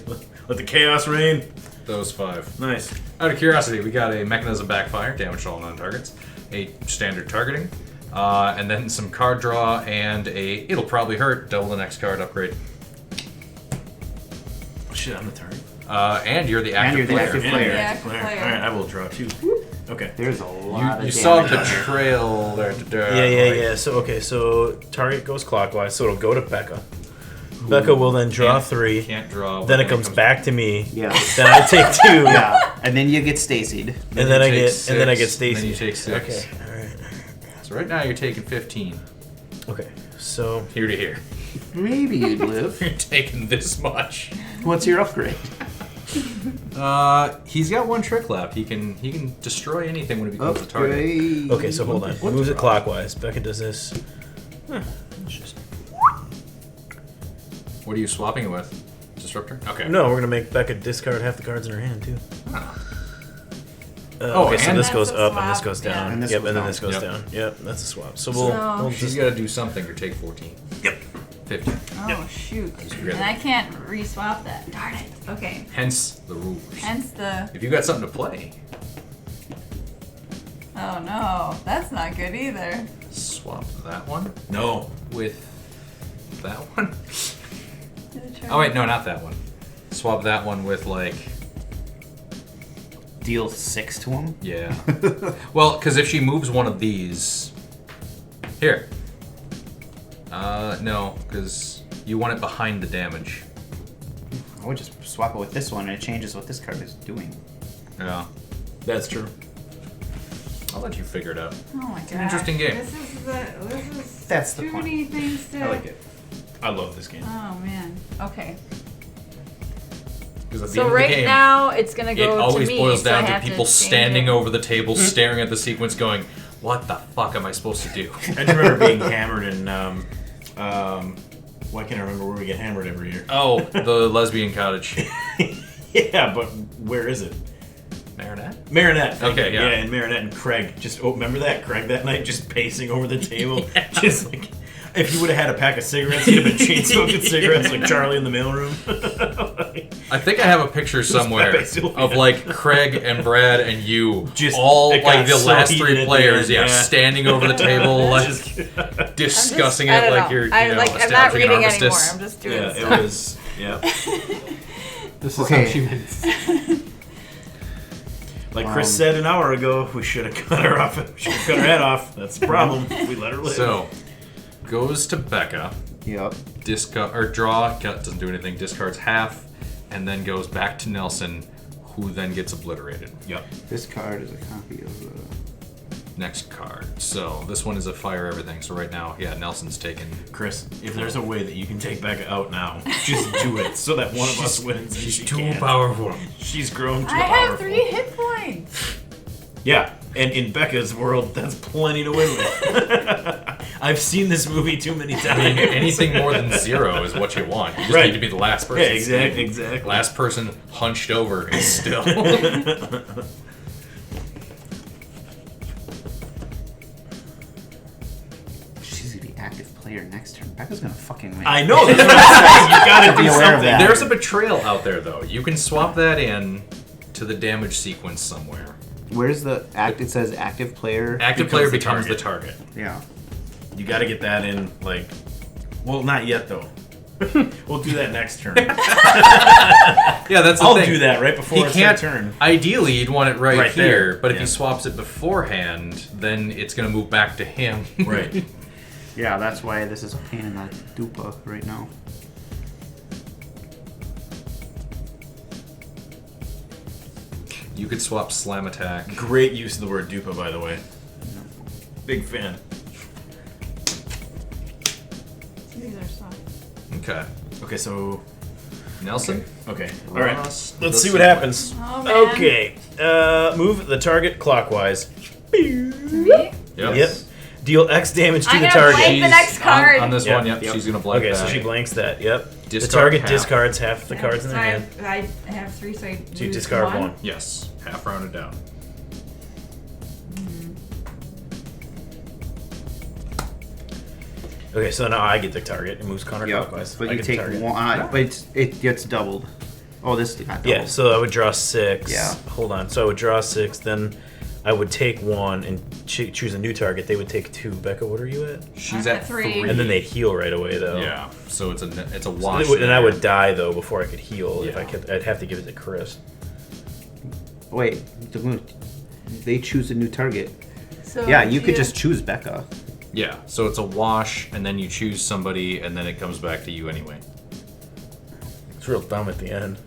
Let the chaos reign. those 5. Nice. Out of curiosity, we got a mechanism backfire, damage to all non-targets, a standard targeting, and then some card draw, and a it'll probably hurt, double the next card upgrade. Oh, shit, I'm the target. And you're the active you're the player. active Yeah, player. yeah, Yeah, active player. player. All right, I will draw 2. Okay. There's a lot You of saw damage the on there. trail there. Yeah. So, okay, so target goes clockwise, so it'll go to Becca. Becca will then draw 3. Can't draw. Then it comes back to me. Yeah. Then I take 2. Yeah, and then you get Stacy'd. And then I get Stacy. Then you take 6. Okay. All right. So right now you're taking 15. Okay. So Here to here. Maybe you'd live. You're taking this much. What's your upgrade? He's got one trick left. He can destroy anything when it becomes a target. Upgrade. okay, so hold on. Moves it clockwise. Becca does this. It's just What are you swapping it with? Disruptor? Okay. no. We're gonna make Becca discard half the cards in her hand too. Oh, okay, so and this that's goes a up and this swap, goes down. yeah. And this yep, goes and then down. this goes Yep. down. Yep, that's a swap. So So- we'll She's just got to do something or take 14. yep. 15. Oh, shoot. forget And it. I can't re-swap that. Darn it. Okay. Hence the rules. Hence the... If you got something to play, Oh, no. That's not good either. swap that one No. with that one. Oh wait, no, not that one. Swap that one with like Deal 6 to him. yeah. Well, because if she moves one of these, here. No, because you want it behind the damage. I would just swap it with this one, and it changes what this card is doing. Yeah. That's true. I'll let you figure it out. Oh, my God. an interesting game. This is That's the too point. many things to... I like it. I love this game. Oh, man. Okay. Because at the So end of the right game, now it's gonna it go always to me. boils so I down to have people change standing it. over the table, staring at the sequence, going, "What the fuck am I supposed to do?" I just remember being hammered in. Why can't I remember where we get hammered every year? Oh, the lesbian cottage. Yeah, but where is it? Marinette? Marinette. thank Okay, you. yeah. And Marinette and Craig. Just remember that Craig that night just pacing over the table, just like if you would have had a pack of cigarettes, he'd have been chain smoking cigarettes like Charlie in the mailroom. I think I have a picture somewhere Pepe Sylvia. of like Craig and Brad and you, Just- all it like got the so last heated 3 at the players, end, yeah, yeah. standing over the table, like Just- discussing I it don't like know. you're, you I'm know, like I'm not establishing an reading anymore. armistice. I'm just doing yeah, stuff. it was. Yeah. This is Okay. how she wins. Like Chris said an hour ago, we should have cut her off. We should have cut her head off. That's the problem. We let her live. So, goes to Becca, Yep. doesn't do anything, discards half, and then goes back to Nelson, who then gets obliterated. Yep. This card is a copy of the. Next card. So, this one is a fire everything. So, right now, yeah, Nelson's taken. Chris, if there's a way that you can take Becca out now, just do it so that one of us wins. And She's she too can't. powerful. She's grown too I powerful. have 3 hit points. Yeah, and in Becca's world, that's plenty to win with. I've seen this movie too many times. I mean, anything more than 0 is what you want. You just Right. need to be the last person. Yeah, exactly. Last person hunched over is still. She's gonna be active player next turn. Becca's gonna fucking win. I know. That's what I'm saying. You gotta Be do aware of something. that. There's a betrayal out there, though. You can swap that in to the damage sequence somewhere. Where's the act? It says active player. Active Becomes player the becomes the target. target. Yeah. You gotta get that in, like... Well, not yet, though. We'll do that next turn. Yeah, that's the I'll thing. do that right before He it's can't. their turn. Ideally, you'd want it right Right here, there, but if yeah. he swaps it beforehand, then it's going to move back to him. Right. Yeah, that's why this is a pain in the dupa right now. You could swap slam attack. Great use of the word dupa, by the way. Big fan. These are soft. Okay. Okay, so... Nelson? Okay. All right. Lost Let's the see what happens. Oh, man. Okay. Move the target clockwise. Me? Yep. Yep. Deal X damage to I'm the gonna target. blank the next card. On this Yep. one, yep. Yep. She's going to blank Okay, that. so she blanks that. Yep. The Discard target half. discards half the cards in So their hand. I have 3, so I So you lose discard one. Yes. Half rounded down. Okay, so now I get the target. It moves counterclockwise. But I you get take the target. one. But it gets doubled. Oh, this got doubled. Yeah, so I would draw 6. Yeah. Hold on. So I would draw 6, then I would take 1 and choose a new target. They would take 2. Becca, what are you at? She's I'm at at 3. 3. And then they'd heal right away, though. Yeah. So it's a So wash. and I there. would die, though, before I could heal. If I Yeah. kept, I'd have to give it to Chris. Wait, they choose a new target. So Yeah, you do could just choose Becca. Yeah. So it's a wash, and then you choose somebody, and then it comes back to you anyway. It's real dumb at the end.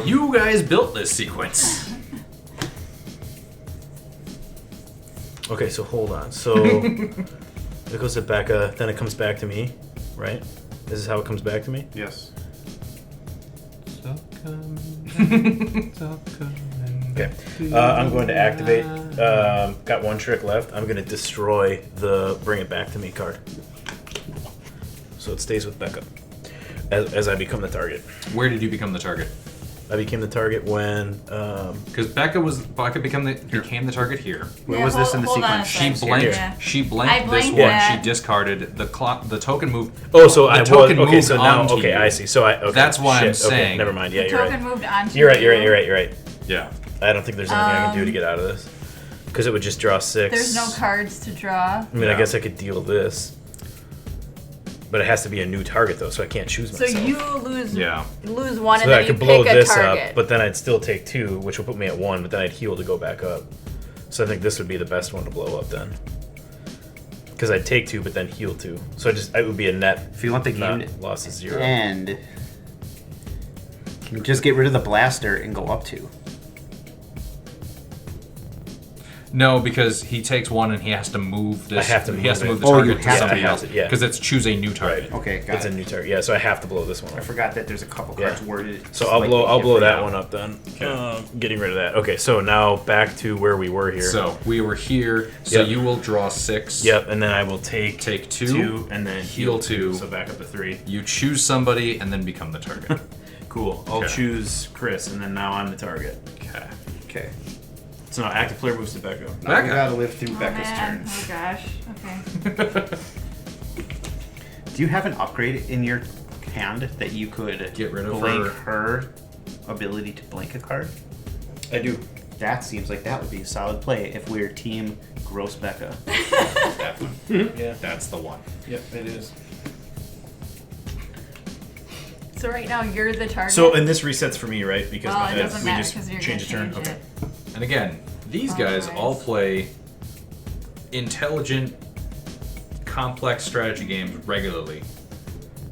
You guys built this sequence. Okay, so hold on. So it goes to Becca, then it comes back to me, right? This is how it comes back to me? Yes. Okay. I'm going to activate. Got 1 trick left. I'm going to destroy the Bring It Back to Me card. So it stays with Becca as I become the target. Where did you become the target? I became the target when... Because Becca became the target here. Where was this in the hold on a sequence? She sec. blanked. Yeah. She blanked I this blanked one. that. She discarded the token moved. oh, so the I was... token Okay, moved so now... onto Okay, you. I see. So I... Okay, That's why I'm shit, okay, saying. never mind. Yeah, The you're token right. moved onto You're right, you. you're right. Yeah. I don't think there's anything I can do to get out of this. Because it would just draw 6. There's no cards to draw. I mean, I guess I could deal this. But it has to be a new target, though, so I can't choose So myself. you lose Yeah. lose one, So and that then I you could blow pick a this target. up, but then I'd still take 2, which would put me at 1, but then I'd heal to go back up. So I think this would be the best one to blow up then. Because I'd take 2, but then heal 2. So it would be a net. If you want the game Not loss is 0. and can you just get rid of the blaster and go up 2. No, because he takes 1 and he has to move this. I have to He has to move move it. the Oh, you target to have to somebody have else. it, yeah. Because it's choose a new target. Okay, got It's it. a new target. Yeah, so I have to blow this one I up. forgot that there's a couple cards worded. So I'll slightly blow that different. one up then. Getting rid of that. Okay, so now back to where we were here. So we were here. So Yep. you will draw 6. Yep, and then I will take 2, and then heal 2. So back up to 3. You choose somebody and then become the target. Cool. I'll Okay. okay. Chris, and then now I'm the target. Okay. Okay. So now active player moves to Becca. Now Becca. we gotta live through Oh, Becca's man. turn. Oh gosh. Okay. Do you have an upgrade in your hand that you could Get rid of blank her. her ability to blank a card? I do. That seems like that would be a solid play if we're team Gross Becca. That one. Yeah. That's the one. Yep, it is. So right now you're the target. So and this resets for me, right? Because well, it doesn't we matter just because you're change gonna the turn. change Okay. it. And again, these guys Alright. all play intelligent, complex strategy games regularly.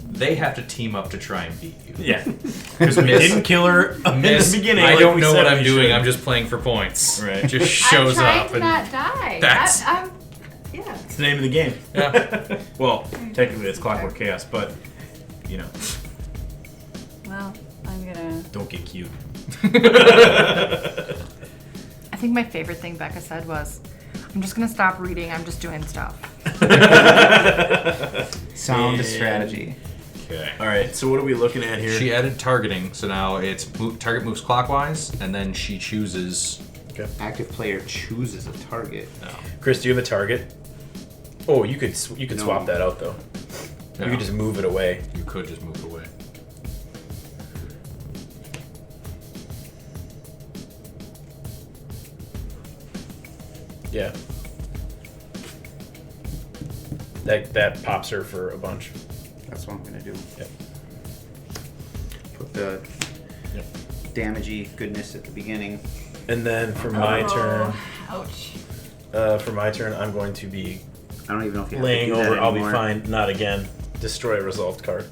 They have to team up to try and beat you. Yeah. Because we Miss- didn't kill her in Miss, the beginning. I like don't we know said what we I'm doing. should. I'm just playing for points. Right. Just shows I'm trying up to and not die. that's- I'm yeah. It's the name of the game. Yeah. Well, technically it's Clockwork Chaos, but you know, Well, I'm gonna. don't get cute. I think my favorite thing Becca said was, I'm just gonna stop reading. I'm just doing stuff. Sound strategy. Okay. All right. So what are we looking at here? She added targeting, so now it's target moves clockwise, and then she chooses. Okay. Active player chooses a target. Chris, do you have a target? Oh, you could swap that out though. Yeah. You could just move it away. You could just move away. Yeah. That pops her for a bunch. That's what I'm gonna do. Yep. Put the Yep. damagey goodness at the beginning. And then for my turn, Ouch. I'm going to be I don't even know if you have laying to do over. that I'll be anymore. fine. Not again. Destroy a resolved card.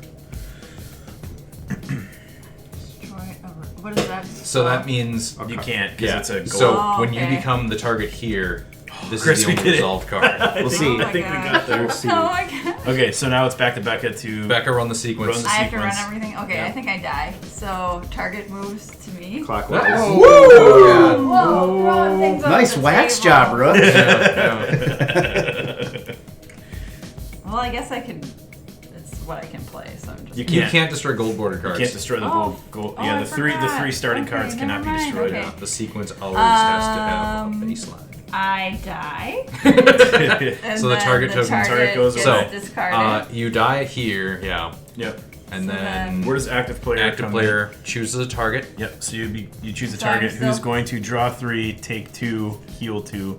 Destroy a what is that? So that means You can't because yeah. it's a gold. So Oh, when you okay. become the target here, this Chris, is we the only did it. resolved card. We'll see. I think we got there. We'll see. Oh my god. Okay, so now it's back to Becca to Becca, run the sequence. Run the I have to run sequence. everything? Okay, Yeah. I think I die. So target moves to me. Clockwise. Woo! Whoa, throwing things Nice off the wax table. job, Rook. Well, I guess I can. It's what I can play, so I'm just. You You can't. can't destroy gold border cards. You can't destroy the Oh. gold. Oh, Yeah, I the three forgot. starting Okay, cards cannot be never mind, destroyed. okay. Yeah, the sequence always has to have a Um, baseline. I die. And So the then target the token- target goes gets away. discarded. You die here, yeah, Yep. and So then then- Where does active player active come player chooses a target. in? Yep. So you choose a So I'm target who's still- going to draw 3, take 2, heal 2,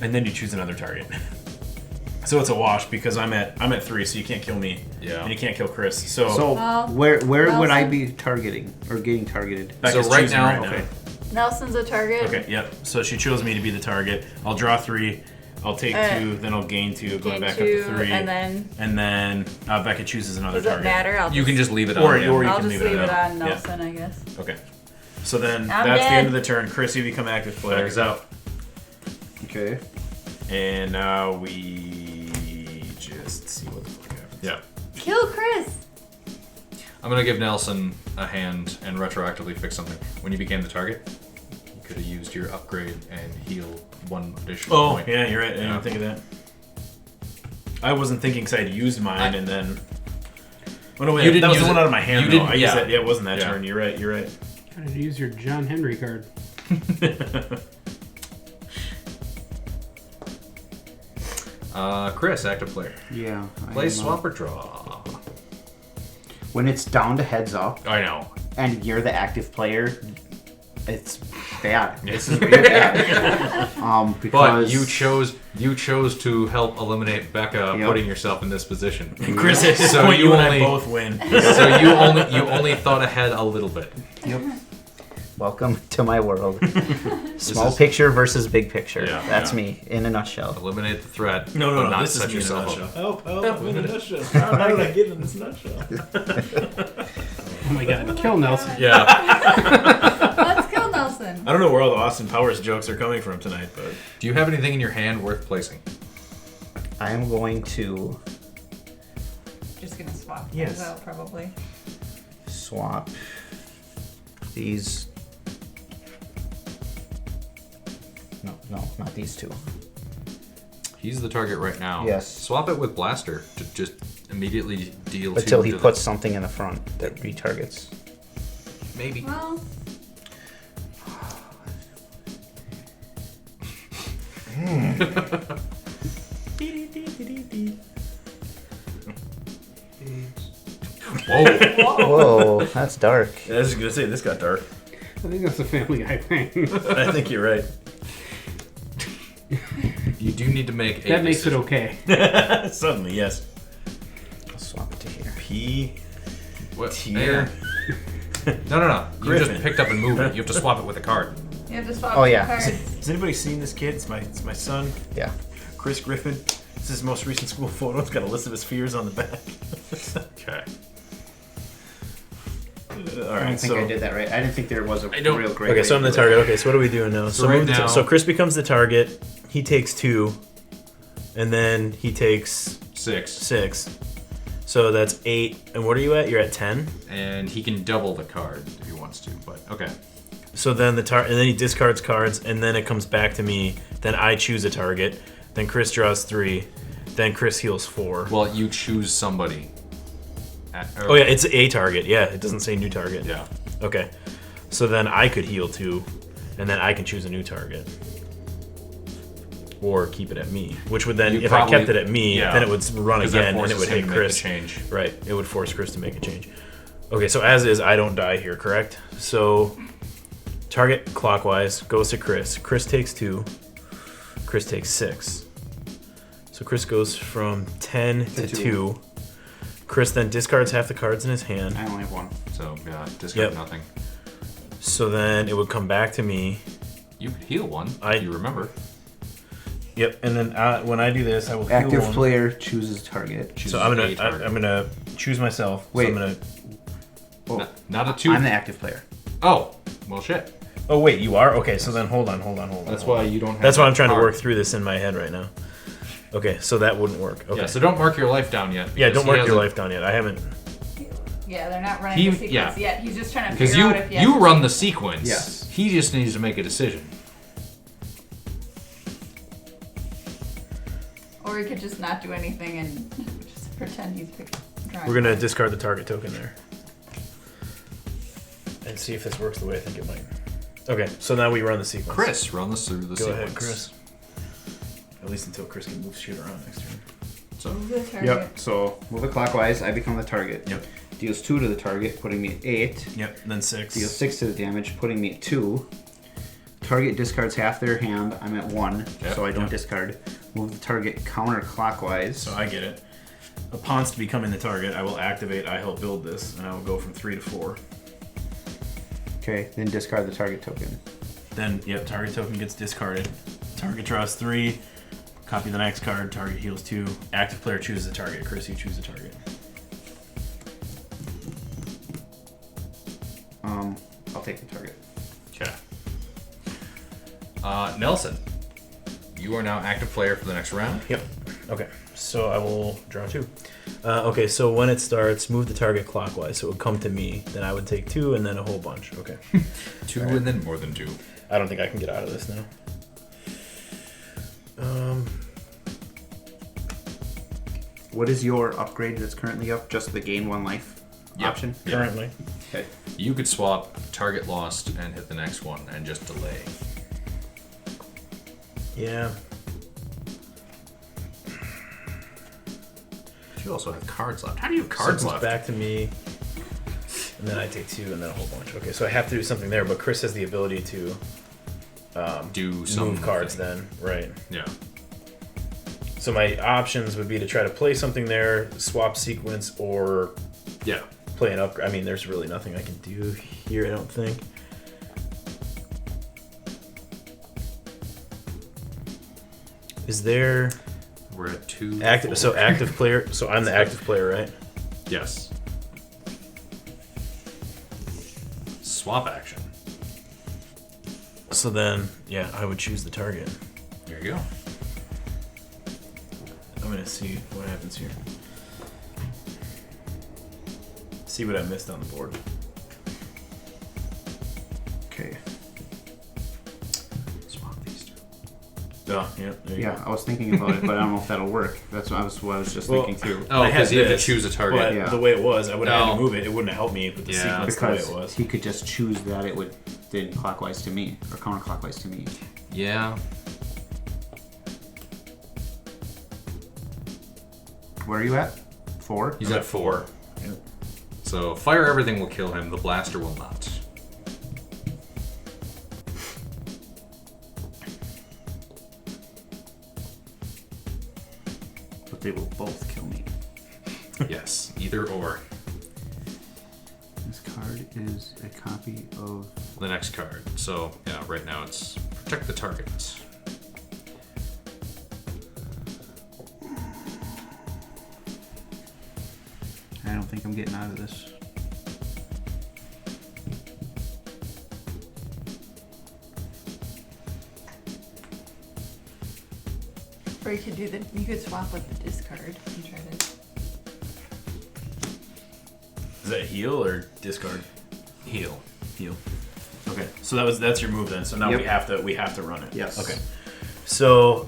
and then you choose another target. So it's a wash because I'm at 3, so you can't kill me. Yeah. And you can't kill Chris. So, So Well, where would I Nelson? be targeting or getting targeted? Becca's so right choosing now- right Okay. Nelson's a target. Okay, yep. So she chose me to be the target. I'll draw 3, I'll take 2, then I'll gain 2, going Gain back 2, up to 3. and then Becca chooses another does it target. matter? I'll You can just leave it on. Or yeah. you I'll can just leave leave it out. on Yeah. Nelson, I guess. Okay. So then I'm that's the dead. end of the turn. Chris, you become active player. Becca's out. Okay. And now we just see what the fuck happens. Yeah. Kill Chris. I'm gonna give Nelson a hand and retroactively fix something. When you became the target, you could have used your upgrade and heal 1 additional Oh, point. yeah, you're right. I didn't Yeah. think of that. I wasn't thinking because I had used mine and then. Oh no, wait, You didn't that was the use one it. out of my hand. You though. didn't- I used yeah. that. Yeah, it wasn't that Yeah. turn. You're right. You're right. How did you use your John Henry card? Chris, active player. Yeah. Play swap or draw. When it's down to heads up I know. and you're the active player, it's bad. This is really bad. Because But you chose to help eliminate Becca Yep. putting yourself in this position. Chris, at this So point, you you and only- I both win. So you only thought ahead a little bit. Yep. Welcome to my world. Small is- picture versus big picture. Yeah, That's yeah. me in a nutshell. Eliminate the threat. No, but no, not this is set me in a yourself nutshell. up. Help, I'm in a nutshell. How did I get in this nutshell? Oh my god, kill Nelson. Yeah. Let's kill Nelson. I don't know where all the Austin Powers jokes are coming from tonight, but Do you have anything in your hand worth placing? I am going to Just gonna swap Yes. things out probably. swap these. No, not these two. He's the target right now. Yes. Swap it with Blaster to just immediately deal Until 2 he to the- puts something in the front that retargets. maybe. Well, Whoa. Whoa, that's dark. I was just gonna say this got dark. I think that's a Family Guy thing. I think you're right. You do need to make a That makes it decision. okay. Suddenly, yes. I'll swap it to here. P. What? Tier. No. You Griffin. just picked up and moved it. You have to swap it with a card. you have to swap Oh, two yeah. cards. Has anybody seen this kid? It's my son, Yeah. Chris Griffin. This is his most recent school photo. It's got a list of his fears on the back. Okay. All I don't right, think I did that right. I didn't think there was a I don't- real great. Okay, way so I'm to the do it. target. Okay, so what are we doing now? So right now- so Chris becomes the target. He takes 2, and then he takes 6. 6. So that's 8. And what are you at? You're at 10. And he can double the card if he wants to, but okay. So then and then he discards cards, and then it comes back to me. Then I choose a target. Then Chris draws 3. Then Chris heals 4. Well, you choose somebody. Oh yeah, it's a target. Yeah, it doesn't say new target. Yeah. Okay. So then I could heal 2, and then I can choose a new target. Or keep it at me. Which would then, if I kept it at me, then it would run again, and it would hit Chris. Change. Right. It would force Chris to make a change. Okay, so as is, I don't die here, correct? So target clockwise goes to Chris. Chris takes 2. Chris takes 6. So Chris goes from 10 to 2. Chris then discards half the cards in his hand. I only have 1. So, yeah, discard nothing. So then it would come back to me. You could heal 1, you remember. Yep, and then when I do this, I will heal Active 1. player chooses target. So I'm gonna choose myself. Wait. So I'm gonna. Oh, not a 2. I'm the active player. Oh, well, shit. Oh wait, you are? Okay, so then hold on. That's why you don't have That's why I'm that trying to card. work through this in my head right now. Okay, so that wouldn't work. Okay. Yeah, so don't mark your life down yet. Yeah, because don't he mark your hasn't- life down yet. I haven't. Yeah, they're not running the sequence yet. He's just trying to Because figure out if you run the sequence. Yes. He just needs to make a decision. Or he could just not do anything and just pretend he's drawing. We're gonna discard the target token there. And see if this works the way I think it might. Okay, so now we run the sequence. Chris, run this through the Go sequence. ahead, Chris. At least until Chris can move shit around next turn. So, Move the target. Yep, so move it clockwise, I become the target. Yep. Deals 2 to the target, putting me at 8. Yep, then 6. Deals 6 to the damage, putting me at 2. Target discards half their hand, I'm at 1, Yep, so I don't yep. discard. Move the target counterclockwise. So I get it. Upon becoming the target, I will activate I help build this, and I will go from 3 to 4. Okay, then discard the target token. Then, yep, target token gets discarded. Target draws 3. Copy the next card. Target heals 2. Active player chooses a target. Chris, you choose a target. I'll take the target. okay. Nelson, you are now active player for the next round. Yep. Okay. So I will draw 2. Okay, so when it starts, move the target clockwise. So it would come to me. Then I would take 2 and then a whole bunch. Okay. 2 and then more than 2. I don't think I can get out of this now. What is your upgrade that's currently up? Just the gain 1 life Yep. option? Yep. Currently. Okay. You could swap target lost and hit the next one and just delay. Yeah. You also have cards left. How do you have So it cards comes left? back to me. And then I take 2 and then a whole bunch. Okay, so I have to do something there, but Chris has the ability to Do some move cards then. Right. Yeah. So my options would be to try to play something there, swap sequence, or Yeah. play an upgrade. I mean, there's really nothing I can do here, I don't think. Is there We're at 2. active? 4. So active player. So I'm the active player, right? Yes. Swap action. So then, yeah, I would choose the target. There you go. I'm gonna see what happens here. See what I missed on the board. Okay. Swap these 2. Oh, yeah. There you Yeah, go. I was thinking about it, but I don't know if that'll work. That's what I was just Well, thinking through. Oh, I had because you have to this, choose a target. But Yeah. the way it was, I would have had No. to move it. It wouldn't have helped me with the Yeah. sequence the way Because it was. he could just choose that it would then clockwise to me or counterclockwise to me. Yeah. Where are you at? 4? He's I'm at at 4. Yeah. So fire everything will kill him. The blaster will not. But they will both kill me. Yes, either or. This card is a copy of. The next card. So yeah, right now it's protect the target. I don't think I'm getting out of this. Or you could swap with the discard and try to. Is that heal or discard? Heal. Heal. Okay, so that's your move then. So now Yep. we have to run it. Yes. Okay. So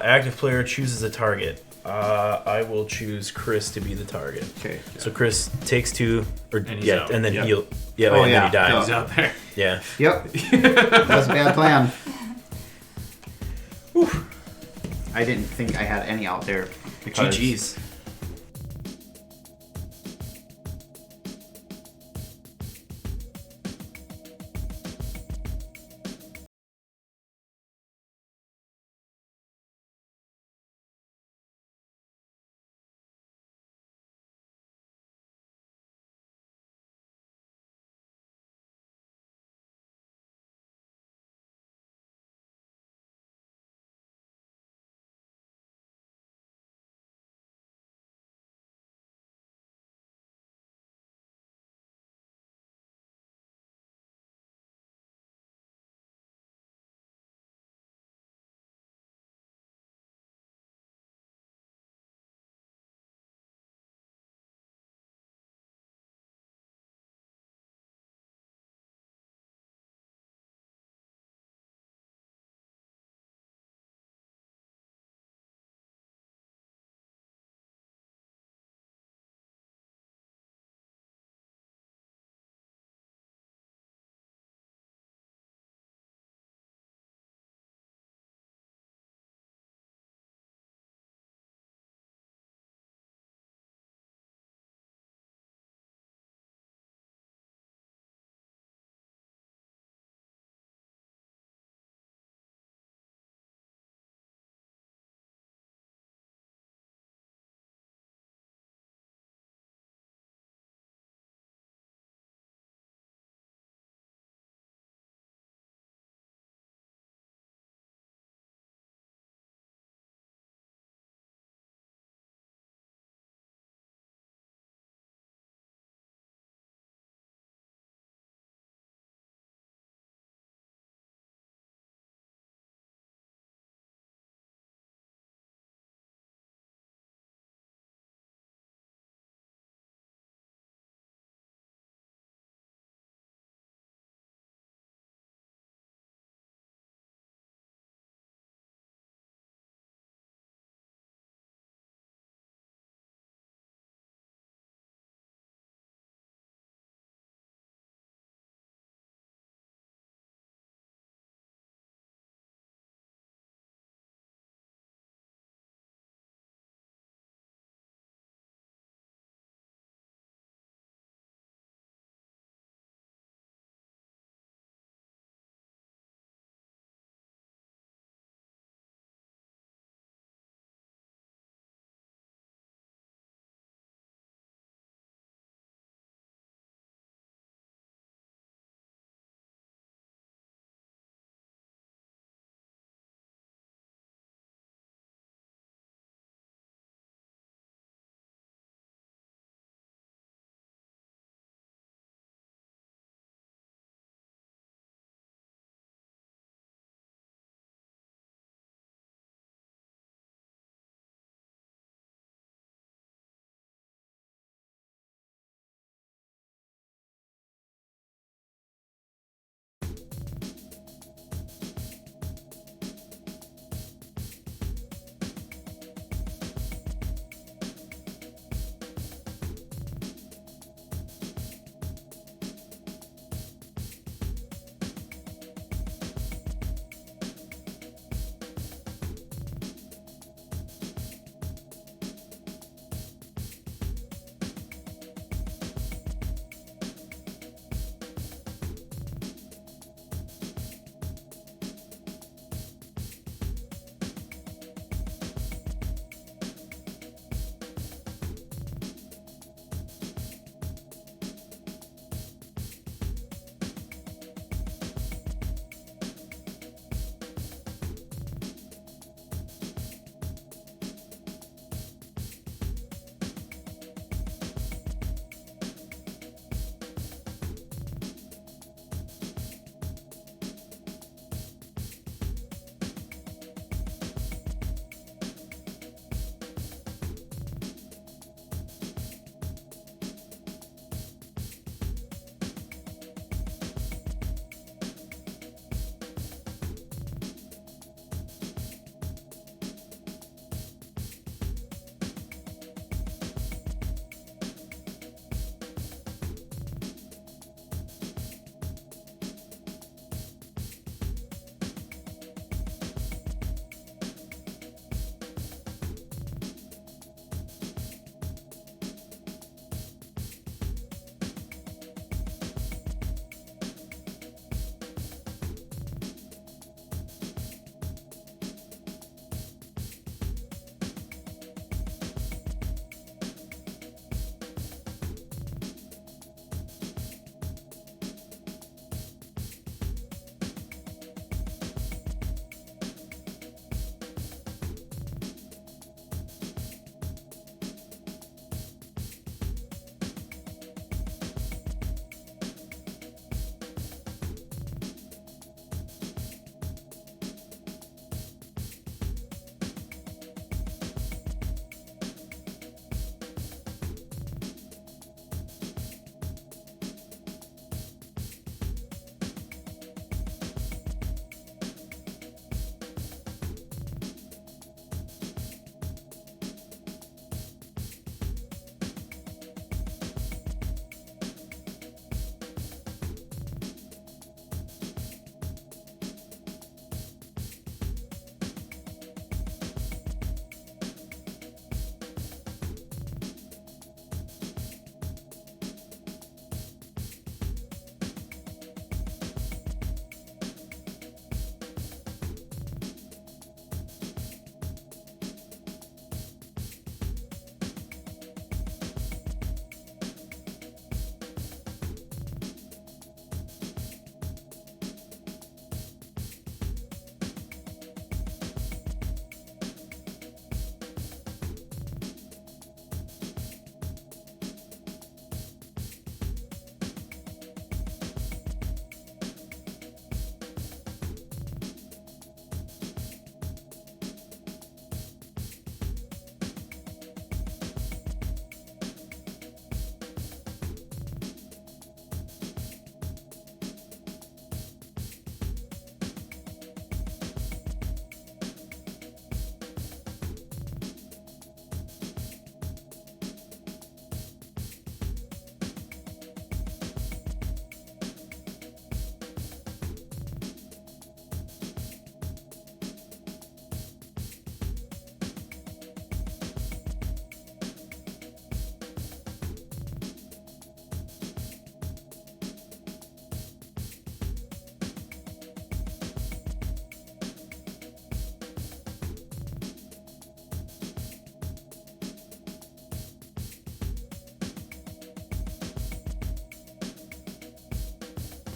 active player chooses a target. I will choose Chris to be the target. Okay. So Chris takes 2, or And he's out. and then Yep. he'll Oh, and yeah. then he dies. He's out there. Yeah. Yep. That's a bad plan. I didn't think I had any out there because GG's.